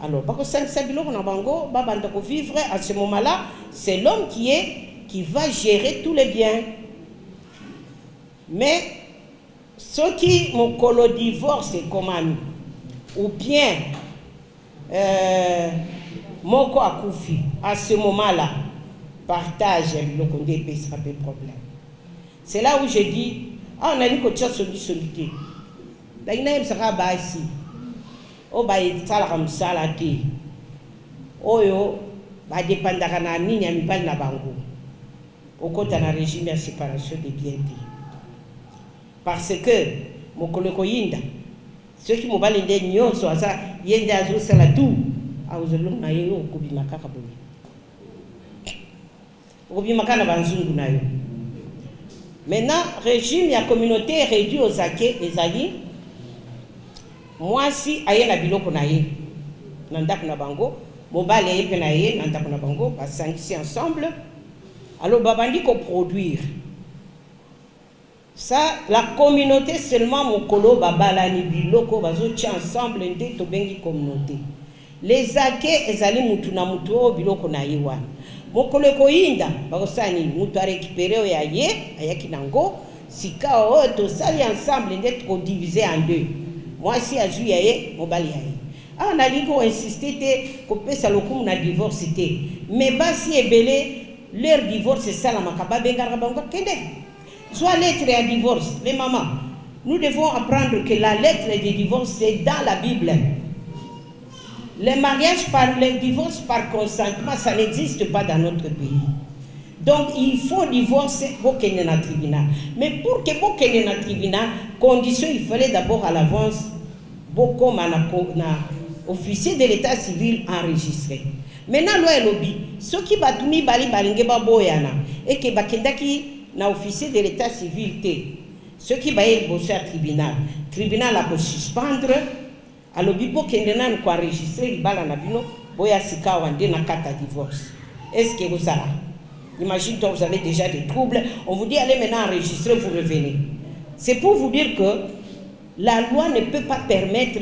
alors parce que salisa biloko na bango babanda ko vivre à ce moment-là, c'est l'homme qui va gérer tous les biens. Mais ceux qui mon colo divorce comment ou bien Moko Akoufi, à ce moment-là, partage le condé et sera pas problème. C'est là où je dis, ah, on a dit que tu as sollicité. D'ailleurs, sera bas ici. Oh, bah, il y a un salade. Oh, yo, bah, dépendra na ni ni pas na bango. Au côté d'un régime de séparation des biens. Parce que, mon collègue Yinda, ceux qui m'ont balayé des nions, soit ça, Yinda a joué ça là tout. Maintenant, régime, la communauté réduit aux acquis, les alliés. Moi, si aïe la biloko naïe, nandak na bango, mobile aïe penaïe, nandak na bango, bah s'enquisser ensemble. Alors, babandi qu'on produire. Ça, la communauté seulement mon colo babalani biloko bazo tient ensemble ndé to bengi communauté. Les acquis, les alliés mutuna mutuo biloko na iwan. Mokolo koinda, bakosani mutu a récupéré o yaye, ayaki nango, sika o to sali ensemble d'être divisé en deux. Moi si a ju yaye, mobali yaye. Ah on a dit qu'on insistait qu'on peut ça le coup na divorce mais basi ebele leur divorce c'est ça la makaba bengara bango kende. Soit lettre à divorce, les mamans. Nous devons apprendre que la lettre de divorce c'est dans la Bible. Les mariages les divorces par consentement, ça n'existe pas dans notre pays. Donc il faut divorcer pour qu'il y ait un tribunal. Mais pour qu'il y ait un tribunal, condition, il fallait d'abord à l'avance, beaucoup de officier de l'état civil enregistré. Maintenant, loi et lobby, ceux qui batumi bali balinge baboyana et qui bakendaki na officier de l'état civil, ceux qui baillent bosser à tribunal a pour suspendre. Alors, bibo kendena nous enregistrer libala na bino boya sika wande na kata divorce. Est-ce que vous savez? Imagine toi vous avez déjà des troubles, on vous dit allez maintenant enregistrer, vous revenez. C'est pour vous dire que la loi ne peut pas permettre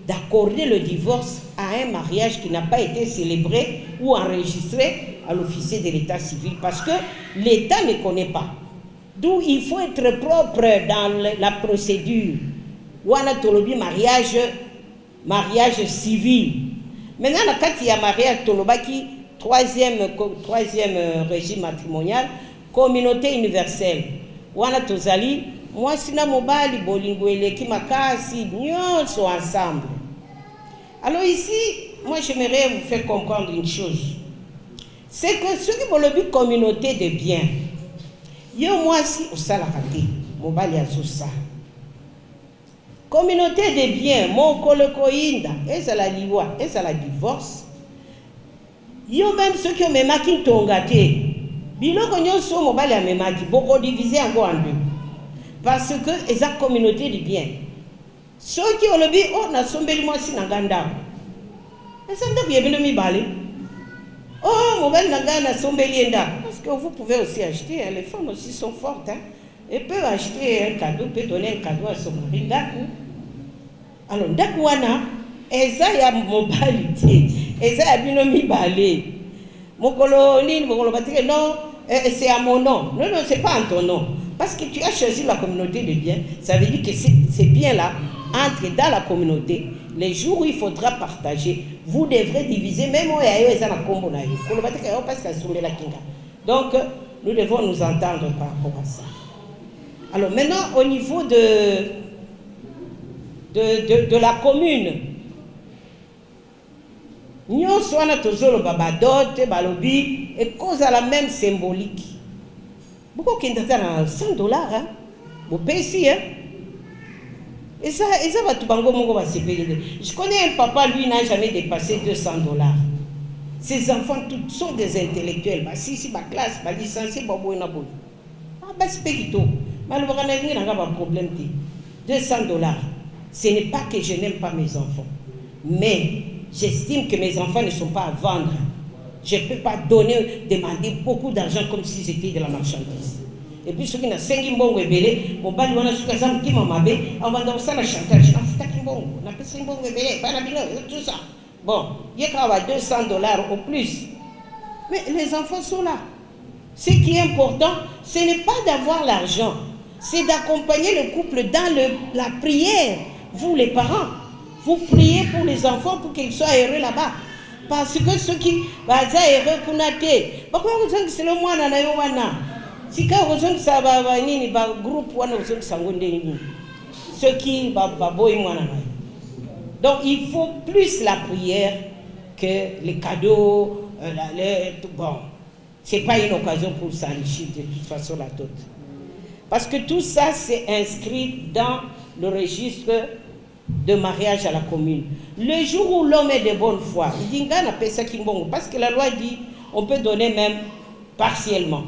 d'accorder le divorce à un mariage qui n'a pas été célébré ou enregistré à l'officier de l'état civil parce que l'État ne connaît pas. D'où il faut être propre dans la procédure. Wana tolobi mariage civil. Maintenant, il y a mariage tolobaki, troisième régime matrimonial, communauté universelle. Wana tozali, moi sina mobali bolingo eleki makasi, nous sommes ensemble. Alors ici, moi j'aimerais vous faire comprendre une chose. C'est que ceux qui ont le communauté de biens, yo moi si au salakate, mobali azusa. Communauté de biens, mon kolokoinda, et ça la liwa, et ça la divorce. Yo même ceux qui ont même qui tongate, biloko nyonso mobali a même qui beaucoup divisé en deux. Parce que ils ont communauté de biens. Ceux qui ont le dit, oh, na sombeli moi si naganda. Et ça ne bien mi balé. Oh, mobile naganda sombeli enda. Parce que vous pouvez aussi acheter, hein, les femmes aussi sont fortes, hein. Elles peuvent acheter un cadeau, peut donner un cadeau à son mari. Alors, dakwana, eza ya mobilité, eza ya binomi balé. Mokolo ni mokolo batike non, c'est à mon nom. Non, non, c'est pas en ton nom. Parce que tu as choisi la communauté de biens, ça veut dire que ces biens-là entrent dans la communauté. Les jours où il faudra partager, vous devrez diviser, même au yayo et zana kombo na yo. Parce que c'est la kinga. Donc, nous devons nous entendre par rapport à ça. Alors maintenant, au niveau de la commune, nous sommes toujours babadote, balobi, et cause à la même symbolique. Beaucoup qui ont $100, hein? Vous payez ici, hein? Et ça va tout bango mongo va se payer. Je connais un papa, lui, n'a jamais dépassé $200. Ses enfants tous sont des intellectuels. Bah, si, ma classe, ma licencié, bah, bon, na bon. Ah, bah, c'est pas malheureusement, il n'y a pas de problème. $200. Ce n'est pas que je n'aime pas mes enfants. Mais j'estime que mes enfants ne sont pas à vendre. Je ne peux pas demander beaucoup d'argent comme si c'était de la marchandise. Et puis, ceux qui ont 5 mbongo ebele, mon bali wana suka za mtima mabe, avant ça la chantage, na futa kimbongo, na pesa mbongo ebele, pas la bilo, tout ça. Bon, il y a $200 au plus. Mais les enfants sont là. Ce qui est important, ce n'est pas d'avoir l'argent, c'est d'accompagner le couple dans la prière. Vous les parents, vous priez pour les enfants pour qu'ils soient heureux là-bas. Parce que ceux qui vont être heureux, pourquoi vous dites que c'est le mois na yo wana? Si quand vous dites que ça va nini ba groupe wana vous dites que ça ngonde nini? Ceux qui ba boy mwana na. Donc il faut plus la prière que les cadeaux, bon. C'est pas une occasion pour s'enrichir de toute façon la toute. Parce que tout ça c'est inscrit dans le registre de mariage à la commune. Le jour où l'homme est de bonne foi, il dit qu'on appelle ça kimbongo, parce que la loi dit on peut donner même partiellement.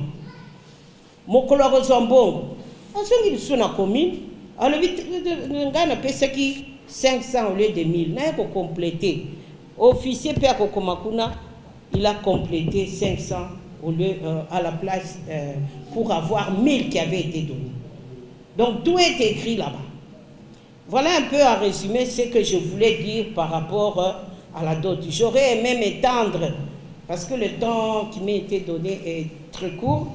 Mokolo zombongo, on se dit sur la commune, alors on appelle ça qui 500 au lieu de 1000, n'a pas complété. Officier Père Kokomakuna, il a complété 500 au lieu à la place pour avoir 1000 qui avaient été donnés. Donc tout est écrit là-bas. Voilà un peu en résumé ce que je voulais dire par rapport à la dot. J'aurais aimé m'étendre parce que le temps qui m'a été donné est très court.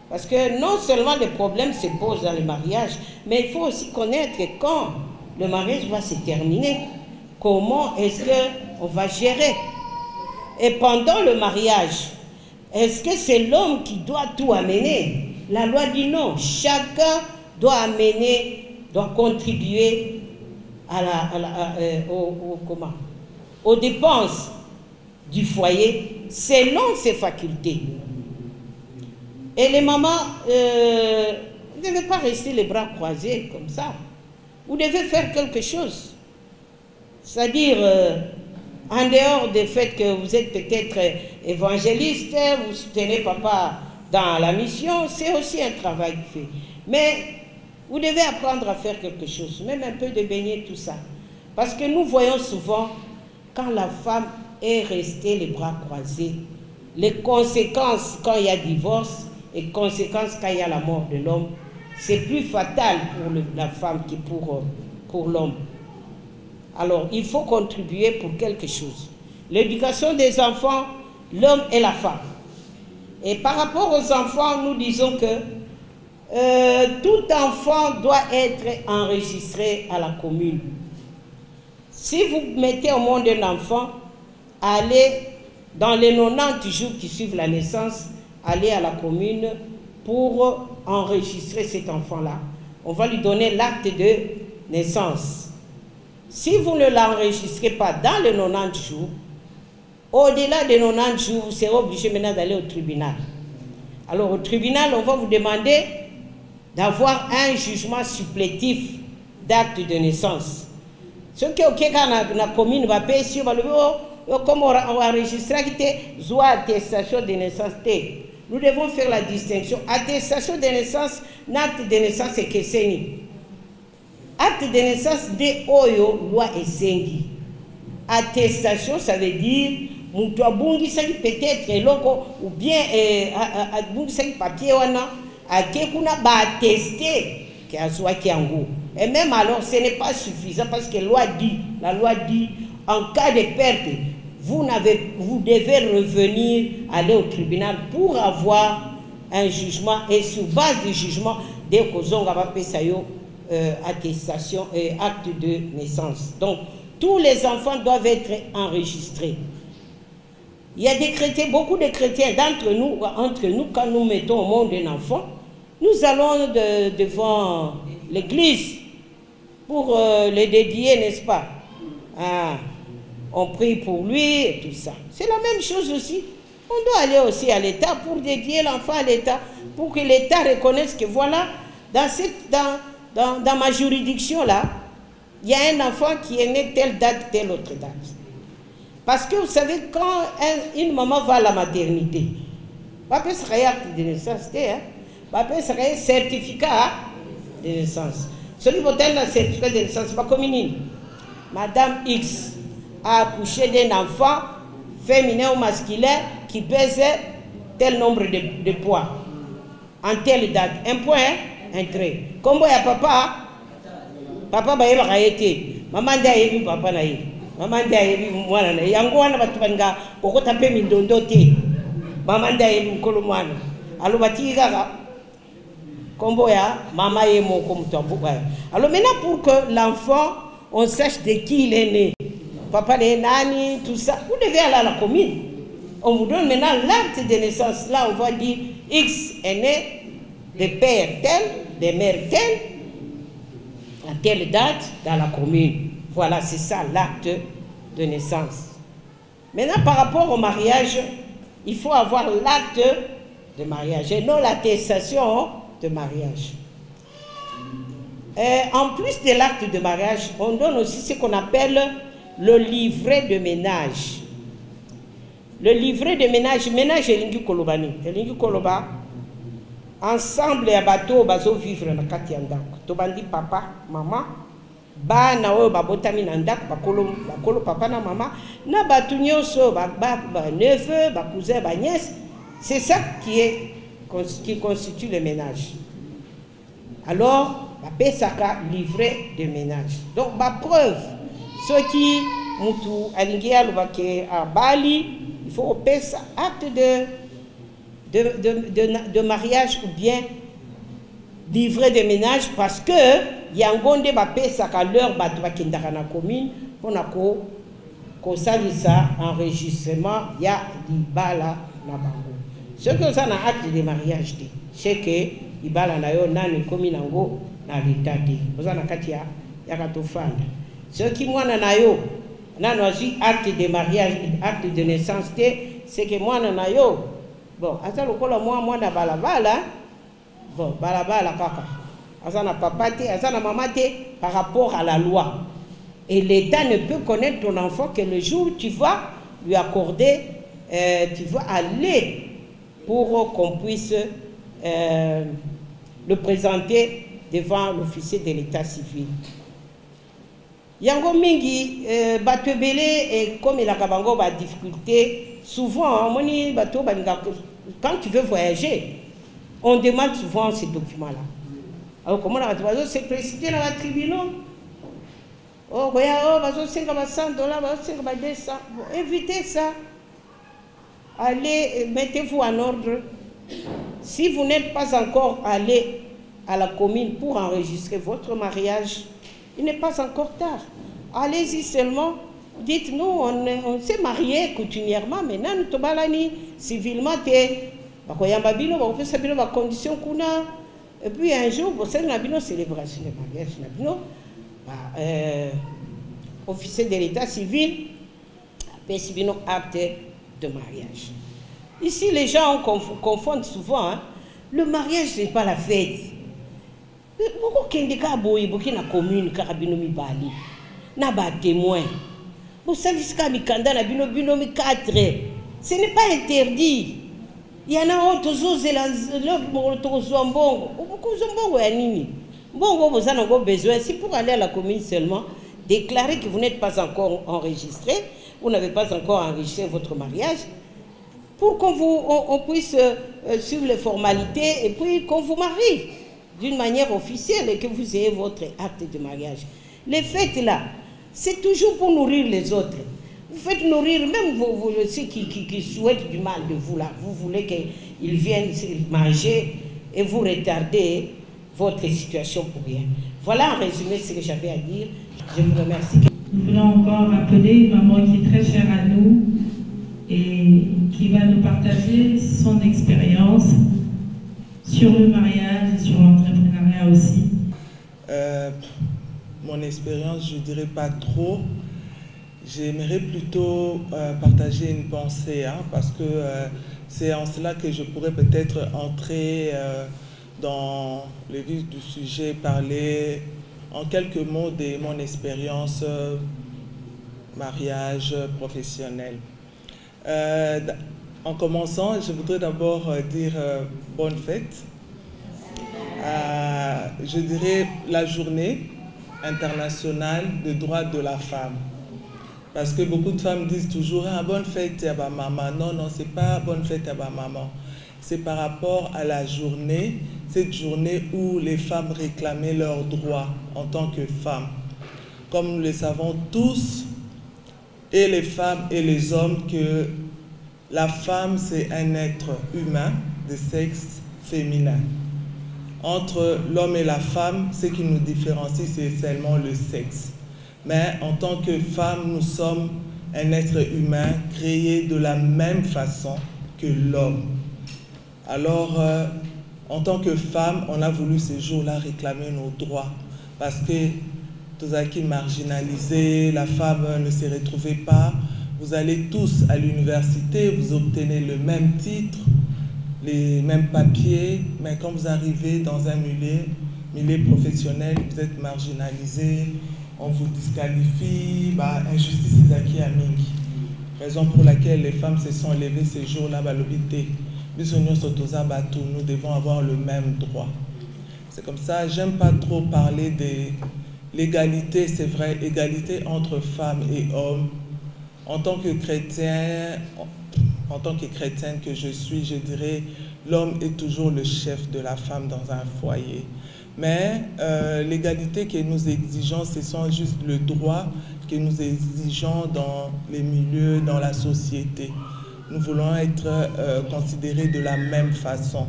Parce que non seulement les problèmes se posent dans le mariage, mais il faut aussi connaître quand le mariage va se terminer. Comment est-ce qu'on va gérer? Et pendant le mariage, est-ce que c'est l'homme qui doit tout amener? La loi dit non. Chacun doit amener, doit contribuer aux dépenses du foyer selon ses facultés. Et les mamans, vous ne devez pas rester les bras croisés comme ça. Vous devez faire quelque chose. C'est-à-dire, en dehors du fait que vous êtes peut-être évangéliste, vous soutenez papa dans la mission, c'est aussi un travail fait. Mais vous devez apprendre à faire quelque chose, même un peu de baigner tout ça. Parce que nous voyons souvent, quand la femme est restée les bras croisés, les conséquences quand il y a divorce et conséquences quand il y a la mort de l'homme, c'est plus fatal pour la femme que pour l'homme. Alors, il faut contribuer pour quelque chose. L'éducation des enfants, l'homme et la femme. Et par rapport aux enfants, nous disons que tout enfant doit être enregistré à la commune. Si vous mettez au monde un enfant, allez dans les 90 jours qui suivent la naissance, allez à la commune pour enregistrer cet enfant-là. On va lui donner l'acte de naissance. Si vous ne l'enregistrez pas dans les 90 jours, au-delà des 90 jours, vous serez obligé maintenant d'aller au tribunal. Alors au tribunal, on va vous demander d'avoir un jugement supplétif d'acte de naissance. Ce qui est OK quand la commune va payer sur comme on a enregistré qui attestation de naissance. Nous devons faire la distinction. Attestation de naissance, acte de naissance c'est que c'est acte de naissance de Oyo, loi et sengi. Attestation, ça veut dire Moutou abungi saki peut-être loko ou bien abungi saki papier wana akekuna ba attester que azwa kiango. Et même alors ce n'est pas suffisant parce que la loi dit en cas de perte vous devez revenir aller au tribunal pour avoir un jugement et sur base du jugement dès qu'on va passer ça attestation et acte de naissance. Donc tous les enfants doivent être enregistrés. Il y a des chrétiens, beaucoup de chrétiens entre nous, quand nous mettons au monde un enfant, nous allons devant l'église pour le dédier, n'est-ce pas? On prie pour lui et tout ça. C'est la même chose aussi. On doit aller aussi à l'État pour dédier l'enfant à l'État, pour que l'État reconnaisse que voilà, dans ma juridiction là, il y a un enfant qui est né telle date, telle autre date. Parce que vous savez, quand une maman va à la maternité, papa serait acte de naissance, papa serait certificat de naissance. Celui qui a un certificat de naissance, c'est pas comme une Madame X a accouché d'un enfant féminin ou masculin qui pesait tel nombre de poids en telle date. Un point, un trait. Comme il y a papa va été. Maman dit papa na yi. Maman dit mwana na yango wana batu banga kokota pe mindondo te. Maman dit mukolo mwana. Alo batiga kombo ya mama ye moko mutambu ba. Alors maintenant pour que l'enfant on sache de qui il est né. Papa de nani, tout ça. Vous devez aller à la commune. On vous donne maintenant l'acte de naissance. Là, on va dire X est né de père tel, de mère telle, à telle date dans la commune. Voilà, c'est ça l'acte de naissance. Maintenant, par rapport au mariage, il faut avoir l'acte de mariage et non l'attestation de mariage. En plus de l'acte de mariage, on donne aussi ce qu'on appelle le livret de ménage. Le livret de ménage, ménage est lingi kolobani. Lingi koloba, ensemble ya bateau bazo vivre na kati ya ndako. Tobandi papa, maman, ba na oyo babotami na ndako, bakolo papa na maman, na batu nyonso, ba neveu, ba cousin, ba nièce. C'est ça qui constitue le ménage. Alors, ba pesaka livret de ménage. Donc, ba preuve. Ceux qui mutu alingia lubake à Bali, il faut opérer acte de mariage ou bien livret de ménage parce que yangonde bapé saka leur batu bakendaka na commune pona ko salisa enregistrement ya libala na bango. Ce que ça na acte de mariage dit, c'est que libala na yo nani commune nango na l'état dit. Vous en kati ya katofanda. Ce qui moi nanayo, nanoisi acte de mariage, acte de naissance, c'est que moi nanayo, bon, asa lokola moi na balabala, bon, balabala kaka, asa na papa te, asa na maman te, par rapport à la loi. Et l'État ne peut connaître ton enfant que le jour où tu vas lui accorder, tu vas aller pour qu'on puisse le présenter devant l'officier de l'État civil. Yango mingi bato belé et comme il a kabango ba difficulté souvent moni bato balinga quand tu veux voyager on demande souvent ces documents là. Alors comment on va se précipiter dans la tribunal? Oh voyez oh bazo $100 bazo $200 bon évitez ça. allez, mettez-vous en ordre. Si vous n'êtes pas encore allé à la commune pour enregistrer votre mariage, il n'est pas encore tard. Allez-y seulement, dites-nous, on s'est mariés coutumièrement, maintenant nous sommes civilement, conditions qu'on a. Et puis un jour, vous avez une célébration de mariage, officier de l'état civil, un acte de mariage. Ici, les gens confondent souvent. Hein. Le mariage, ce n'est pas la fête. Pourquoi il y a une commune qui a des témoins? Vous savez ce qu'il y a 4. Ce n'est pas interdit. Il y en a autres choses qui sont besoin. Si pour aller à la commune seulement, déclarer que vous n'êtes pas encore enregistré, vous n'avez pas encore enregistré votre mariage, pour qu'on puisse suivre les formalités et puis qu'on vous marie d'une manière officielle et que vous ayez votre acte de mariage. Les fêtes là, c'est toujours pour nourrir les autres. Vous faites nourrir même ceux qui souhaitent du mal de vous là. Vous voulez qu'ils viennent manger et vous retardez votre situation pour rien. Voilà en résumé ce que j'avais à dire. Je vous remercie. Nous voulons encore rappeler une maman qui est très chère à nous et qui va nous partager son expérience sur le mariage et sur l'entrepreneuriat aussi. Mon expérience, je ne dirais pas trop. J'aimerais plutôt partager une pensée, hein, parce que c'est en cela que je pourrais peut-être entrer dans le vif du sujet, parler en quelques mots de mon expérience mariage professionnel. En commençant, je voudrais d'abord dire bonne fête. Je dirais la journée internationale des droits de la femme. Parce que beaucoup de femmes disent toujours ah, bonne fête à ma maman. Non, non, c'est pas bonne fête à ma maman. C'est par rapport à la journée, cette journée où les femmes réclamaient leurs droits en tant que femmes. Comme nous le savons tous, et les femmes et les hommes, que la femme c'est un être humain de sexe féminin. Entre l'homme et la femme, ce qui nous différencie, c'est seulement le sexe. Mais en tant que femme, nous sommes un être humain créé de la même façon que l'homme. Alors, en tant que femme, on a voulu ce jour-là réclamer nos droits. Parce que tous acquis marginalisés, la femme ne se retrouvait pas. Vous allez tous à l'université, vous obtenez le même titre, les mêmes papiers, mais quand vous arrivez dans un milieu professionnel, vous êtes marginalisé, on vous disqualifie, injustice acquis à Mingi. Raison pour laquelle les femmes se sont levées ce jour-là, nous devons avoir le même droit. C'est comme ça, j'aime pas trop parler de l'égalité, c'est vrai, égalité entre femmes et hommes. En tant que chrétienne que je suis, je dirais, l'homme est toujours le chef de la femme dans un foyer. Mais l'égalité que nous exigeons, ce sont juste le droit que nous exigeons dans les milieux, dans la société. Nous voulons être considérés de la même façon.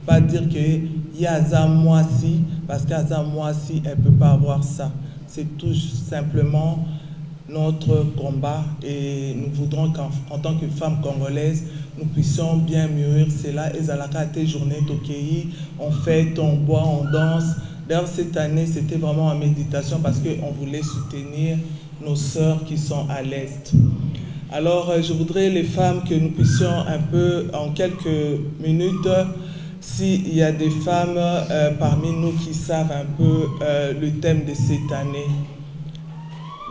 Pas dire qu'il y a Azam moi-ci, parce qu'Azam moi-ci, elle ne peut pas avoir ça. C'est tout simplement notre combat et nous voudrons qu'en tant que femmes congolaises, nous puissions bien mûrir cela. Et Zalakate journée Tokei, on fête, on boit, on danse. D'ailleurs, cette année, c'était vraiment en méditation parce qu'on voulait soutenir nos sœurs qui sont à l'Est. Alors, je voudrais, les femmes, que nous puissions un peu, en quelques minutes, s'il y a des femmes parmi nous qui savent un peu le thème de cette année.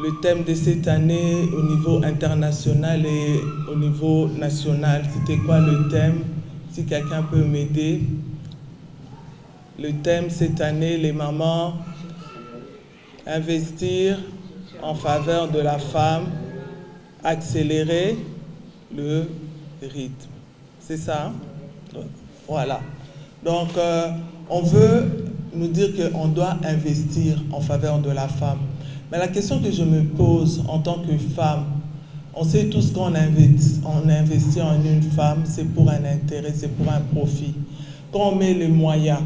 Le thème de cette année au niveau international et au niveau national, c'était quoi le thème? Si quelqu'un peut m'aider. Le thème cette année, les mamans, investir en faveur de la femme, accélérer le rythme. C'est ça? Voilà. Donc, on veut nous dire qu'on doit investir en faveur de la femme. Mais la question que je me pose en tant que femme, On sait tous qu'on investit en une femme, c'est pour un intérêt, c'est pour un profit. Quand on met les moyens,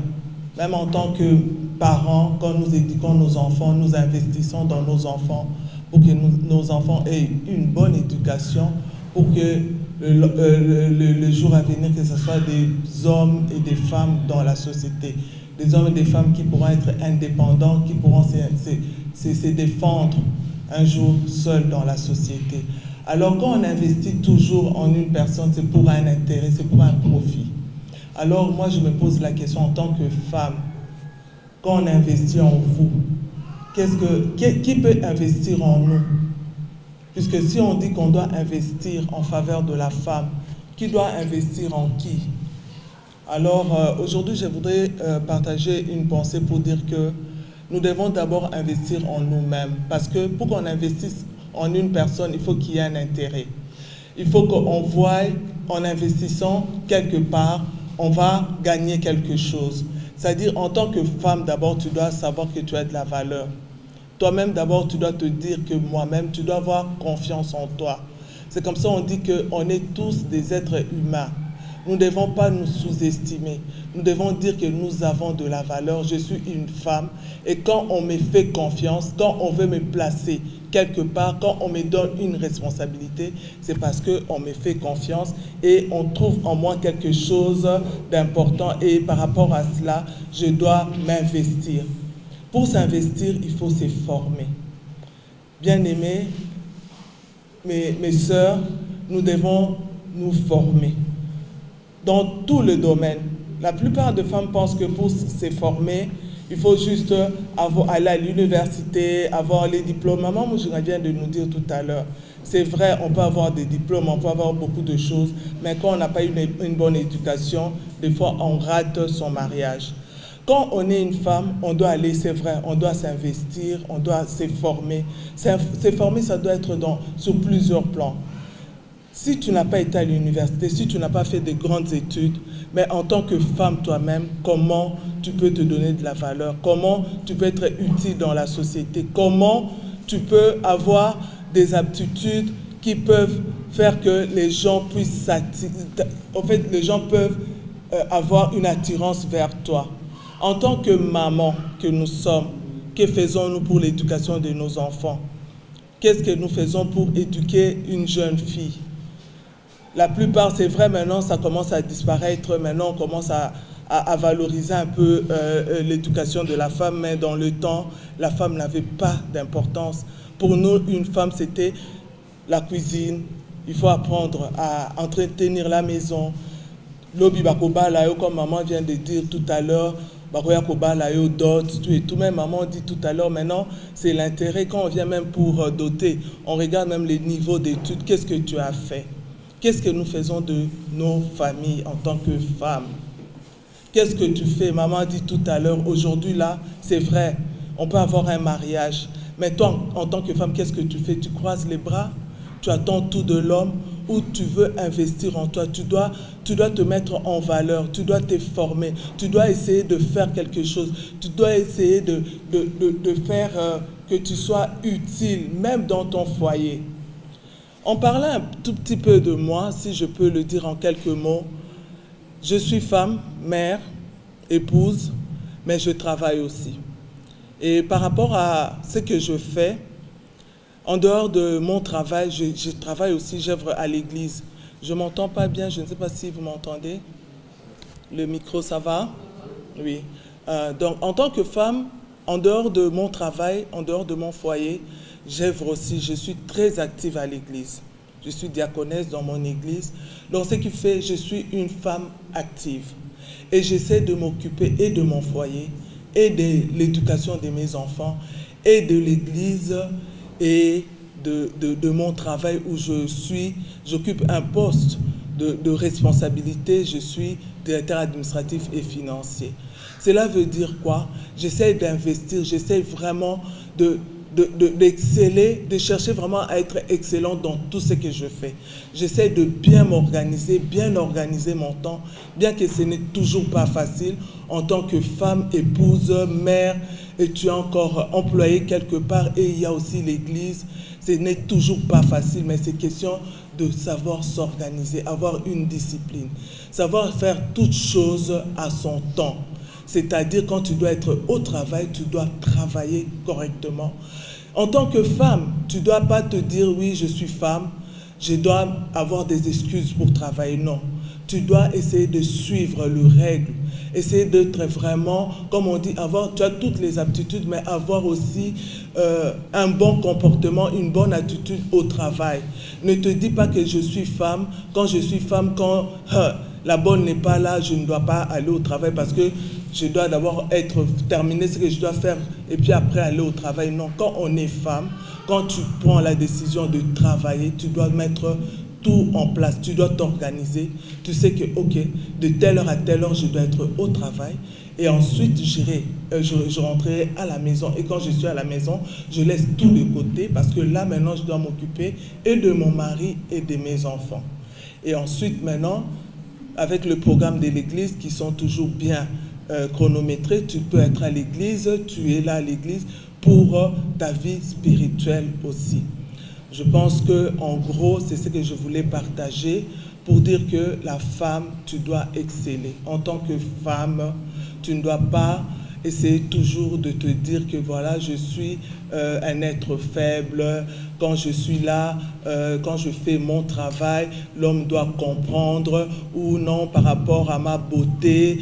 même en tant que parents, quand nous éduquons nos enfants, nous investissons dans nos enfants pour que nos enfants aient une bonne éducation, pour que le jour à venir, que ce soit des hommes et des femmes dans la société, des hommes et des femmes qui pourront être indépendants, qui pourront se défendre un jour seuls dans la société. Alors quand on investit toujours en une personne, c'est pour un intérêt, c'est pour un profit. Alors moi je me pose la question en tant que femme, quand on investit en vous, qui peut investir en nous? Puisque si on dit qu'on doit investir en faveur de la femme, qui doit investir en qui? Alors aujourd'hui je voudrais partager une pensée pour dire que nous devons d'abord investir en nous-mêmes. Parce que pour qu'on investisse en une personne, il faut qu'il y ait un intérêt. Il faut qu'on voie, en investissant quelque part, on va gagner quelque chose. C'est-à-dire, en tant que femme, d'abord, tu dois savoir que tu as de la valeur. Toi-même, d'abord, tu dois te dire que moi-même, tu dois avoir confiance en toi. C'est comme ça qu'on dit qu'on est tous des êtres humains. Nous ne devons pas nous sous-estimer. Nous devons dire que nous avons de la valeur. Je suis une femme. Et quand on me fait confiance, quand on veut me placer quelque part, quand on me donne une responsabilité, c'est parce qu'on me fait confiance et on trouve en moi quelque chose d'important. Et par rapport à cela, je dois m'investir. Pour s'investir, il faut se former. Bien-aimés, mes sœurs, nous devons nous former dans tout le domaine. La plupart des femmes pensent que pour se former, il faut juste aller à l'université, avoir les diplômes. Maman Moujina vient de nous dire tout à l'heure, c'est vrai, on peut avoir des diplômes, on peut avoir beaucoup de choses, mais quand on n'a pas une bonne éducation, des fois on rate son mariage. Quand on est une femme, on doit aller, c'est vrai, on doit s'investir, on doit se former. Se former, ça doit être sur plusieurs plans. Si tu n'as pas été à l'université, si tu n'as pas fait de grandes études, mais en tant que femme toi-même, comment tu peux te donner de la valeur? Comment tu peux être utile dans la société? Comment tu peux avoir des aptitudes qui peuvent faire que les gens puissent en fait, les gens peuvent avoir une attirance vers toi. En tant que maman que nous sommes, que faisons-nous pour l'éducation de nos enfants? Qu'est-ce que nous faisons pour éduquer une jeune fille? La plupart, c'est vrai, maintenant, ça commence à disparaître. Maintenant, on commence à valoriser un peu l'éducation de la femme, mais dans le temps, la femme n'avait pas d'importance. Pour nous, une femme, c'était la cuisine. Il faut apprendre à entretenir la maison. Lobi bakoba la yo, comme maman vient de dire tout à l'heure, bakoya koba la yo dot, tout et tout. Même maman dit tout à l'heure, maintenant, c'est l'intérêt. Quand on vient même pour doter, on regarde même les niveaux d'études. Qu'est-ce que tu as fait? Qu'est-ce que nous faisons de nos familles en tant que femmes? Qu'est-ce que tu fais? Maman dit tout à l'heure, aujourd'hui là, c'est vrai, on peut avoir un mariage. Mais toi, en tant que femme, qu'est-ce que tu fais? Tu croises les bras? Tu attends tout de l'homme? Ou tu veux investir en toi? Tu dois te mettre en valeur, tu dois te former, tu dois essayer de faire quelque chose, tu dois essayer de faire que tu sois utile, même dans ton foyer. En parlant un tout petit peu de moi, si je peux le dire en quelques mots, je suis femme, mère, épouse, mais je travaille aussi. Et par rapport à ce que je fais, en dehors de mon travail, je travaille aussi, j'œuvre à l'église. Je ne m'entends pas bien, je ne sais pas si vous m'entendez. Le micro, ça va? Oui. Donc, en tant que femme, en dehors de mon travail, en dehors de mon foyer, j'œuvre aussi, je suis très active à l'église. Je suis diaconesse dans mon église. Donc, ce qui fait, je suis une femme active. Et j'essaie de m'occuper et de mon foyer, et de l'éducation de mes enfants, et de l'église, et de mon travail où j'occupe un poste de responsabilité. Je suis directeur administratif et financier. Cela veut dire quoi? J'essaie d'investir, j'essaie vraiment d'exceller, de chercher vraiment à être excellent dans tout ce que je fais. J'essaie de bien m'organiser, bien organiser mon temps, bien que ce n'est toujours pas facile en tant que femme, épouse, mère, et tu es encore employée quelque part et il y a aussi l'église. Ce n'est toujours pas facile, mais c'est question de savoir s'organiser, avoir une discipline, savoir faire toutes choses à son temps. C'est-à-dire quand tu dois être au travail, tu dois travailler correctement. En tant que femme, tu ne dois pas te dire « oui, je suis femme, je dois avoir des excuses pour travailler ». Non, tu dois essayer de suivre les règles, essayer d'être vraiment, comme on dit, tu as toutes les aptitudes, mais avoir aussi un bon comportement, une bonne attitude au travail. Ne te dis pas que je suis femme, quand la bonne n'est pas là, je ne dois pas aller au travail parce que je dois d'abord terminer ce que je dois faire et puis après aller au travail. Non, quand on est femme, quand tu prends la décision de travailler, tu dois mettre tout en place, tu dois t'organiser. Tu sais que, ok, de telle heure à telle heure, je dois être au travail et ensuite je rentrerai à la maison. Et quand je suis à la maison, je laisse tout de côté parce que là, maintenant, je dois m'occuper et de mon mari et de mes enfants. Et ensuite, maintenant, avec le programme de l'église qui sont toujours bien chronométrés, tu peux être à l'église, tu es là à l'église pour ta vie spirituelle aussi. Je pense que en gros, c'est ce que je voulais partager pour dire que la femme, tu dois exceller. En tant que femme, tu ne dois pas essayer toujours de te dire que voilà, je suis un être faible. Quand je suis là, quand je fais mon travail, l'homme doit comprendre ou non par rapport à ma beauté,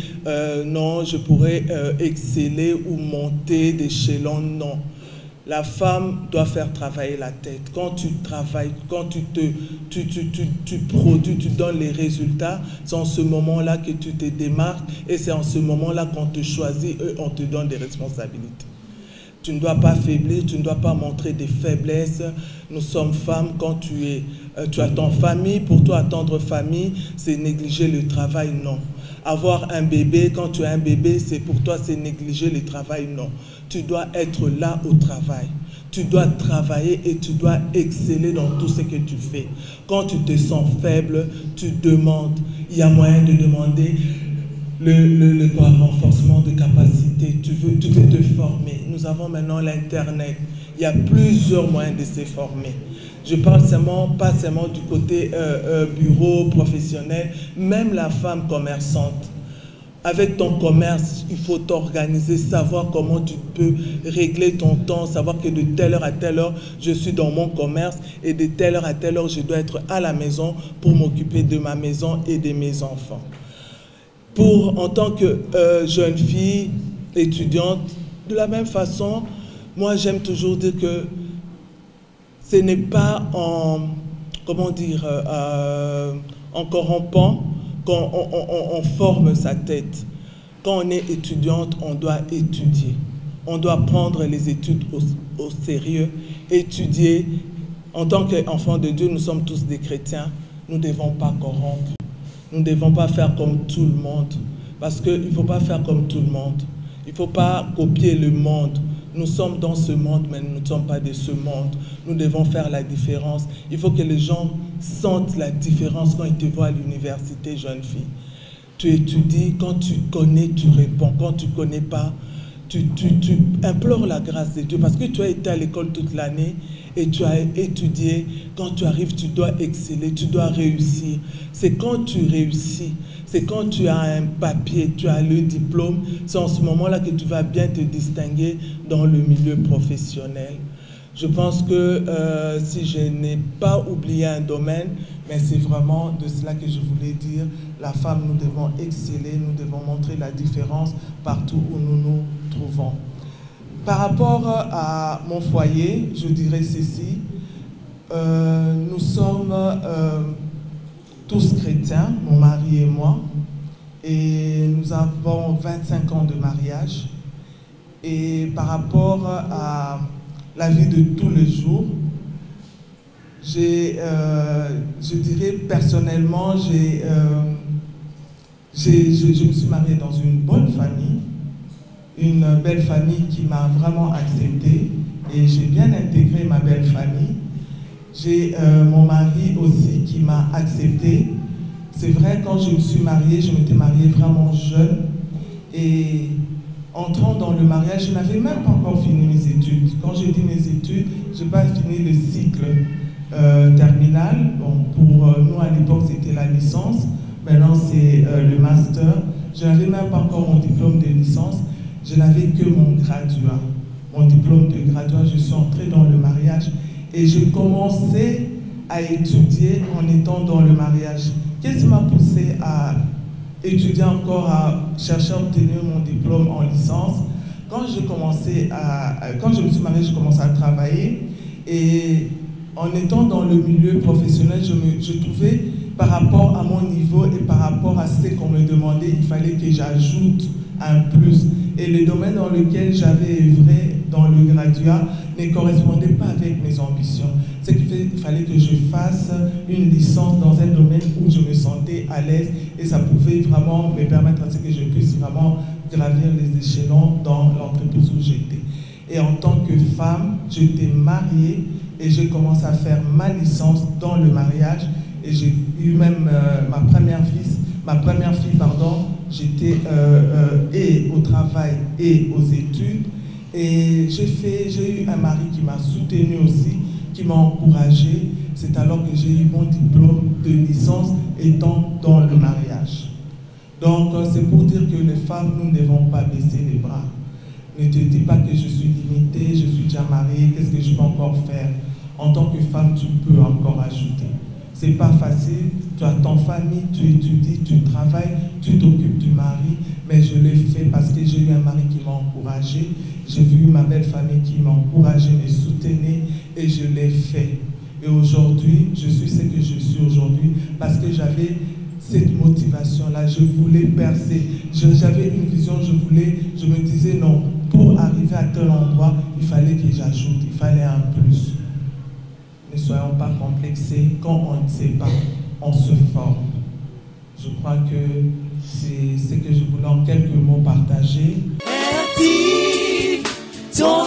non, je pourrais exceller ou monter d'échelon, non. La femme doit faire travailler la tête. Quand tu travailles, quand tu produis, tu donnes les résultats, c'est en ce moment-là que tu te démarques et c'est en ce moment-là qu'on te choisit et on te donne des responsabilités. Tu ne dois pas faiblir, tu ne dois pas montrer des faiblesses. Nous sommes femmes, quand tu attends famille, pour toi attendre famille, c'est négliger le travail, non. Avoir un bébé, quand tu as un bébé, c'est pour toi, c'est négliger le travail, non. Tu dois être là au travail. Tu dois travailler et tu dois exceller dans tout ce que tu fais. Quand tu te sens faible, tu demandes. Il y a moyen de demander le renforcement de capacité. Tu peux te former. Nous avons maintenant l'Internet. Il y a plusieurs moyens de se former. Je parle pas seulement du côté bureau, professionnel, même la femme commerçante. Avec ton commerce, il faut t'organiser, savoir comment tu peux régler ton temps, savoir que de telle heure à telle heure, je suis dans mon commerce et de telle heure à telle heure, je dois être à la maison pour m'occuper de ma maison et de mes enfants. En tant que jeune fille, étudiante, de la même façon, moi j'aime toujours dire que ce n'est pas en corrompant qu'on forme sa tête. Quand on est étudiante, on doit étudier. On doit prendre les études au sérieux, étudier. En tant qu'enfants de Dieu, nous sommes tous des chrétiens. Nous ne devons pas corrompre. Nous ne devons pas faire comme tout le monde. Parce qu'il ne faut pas faire comme tout le monde. Il ne faut pas copier le monde. Nous sommes dans ce monde, mais nous ne sommes pas de ce monde. Nous devons faire la différence. Il faut que les gens sentent la différence quand ils te voient à l'université, jeune fille. Tu étudies, quand tu connais, tu réponds. Quand tu ne connais pas, tu implores la grâce de Dieu. Parce que tu as été à l'école toute l'année et tu as étudié. Quand tu arrives, tu dois exceller, tu dois réussir. C'est quand tu réussis, c'est quand tu as un papier, tu as le diplôme, c'est en ce moment-là que tu vas bien te distinguer dans le milieu professionnel. Je pense que si je n'ai pas oublié un domaine, mais c'est vraiment de cela que je voulais dire. La femme, nous devons exceller, nous devons montrer la différence partout où nous nous trouvons. Par rapport à mon foyer, je dirais ceci. Nous sommes tous chrétiens, mon mari et moi, et nous avons 25 ans de mariage. Et par rapport à la vie de tous les jours, je dirais personnellement, je me suis mariée dans une bonne famille, une belle famille qui m'a vraiment acceptée et j'ai bien intégré ma belle famille. J'ai mon mari aussi qui m'a accepté. C'est vrai, quand je me suis mariée, je m'étais mariée vraiment jeune et entrant dans le mariage, je n'avais même pas encore fini mes études. Quand je dis mes études, je n'ai pas fini le cycle terminal. Bon, pour nous, à l'époque, c'était la licence. Maintenant, c'est le master. Je n'avais même pas encore mon diplôme de licence. Je n'avais que mon graduat. Mon diplôme de graduat, je suis entrée dans le mariage et je commençais à étudier en étant dans le mariage. Qu'est-ce qui m'a poussé à étudier encore, à chercher à obtenir mon diplôme en licence? Quand je me suis mariée, je commençais à travailler et en étant dans le milieu professionnel, je trouvais par rapport à mon niveau et par rapport à ce qu'on me demandait, il fallait que j'ajoute un plus. Et le domaine dans lequel j'avais œuvré dans le graduat ne correspondait pas avec mes ambitions. Ce qui fait qu'il fallait que je fasse une licence dans un domaine où je me sentais à l'aise et ça pouvait vraiment me permettre à ce que je puisse vraiment gravir les échelons dans l'entreprise où j'étais. Et en tant que femme, j'étais mariée et j'ai commencé à faire ma licence dans le mariage et j'ai eu même ma première fille, j'étais et au travail et aux études. Et j'ai eu un mari qui m'a soutenu aussi, qui m'a encouragé. C'est alors que j'ai eu mon diplôme de licence étant dans le mariage. Donc c'est pour dire que les femmes, nous ne devons pas baisser les bras. Ne te dis pas que je suis limitée, je suis déjà mariée, qu'est-ce que je peux encore faire? En tant que femme, tu peux encore ajouter. C'est pas facile, tu as ton famille, tu étudies, tu travailles, tu t'occupes du mari, mais je l'ai fait parce que j'ai eu un mari qui m'a encouragé, j'ai vu ma belle famille qui m'a encouragé, me soutenait et je l'ai fait. Et aujourd'hui, je suis ce que je suis aujourd'hui parce que j'avais cette motivation-là, je voulais percer, j'avais une vision, je me disais non, pour arriver à tel endroit, il fallait que j'ajoute, il fallait un plus. Ne soyons pas complexés, quand on ne sait pas, on se forme. Je crois que c'est ce que je voulais en quelques mots partager. Ton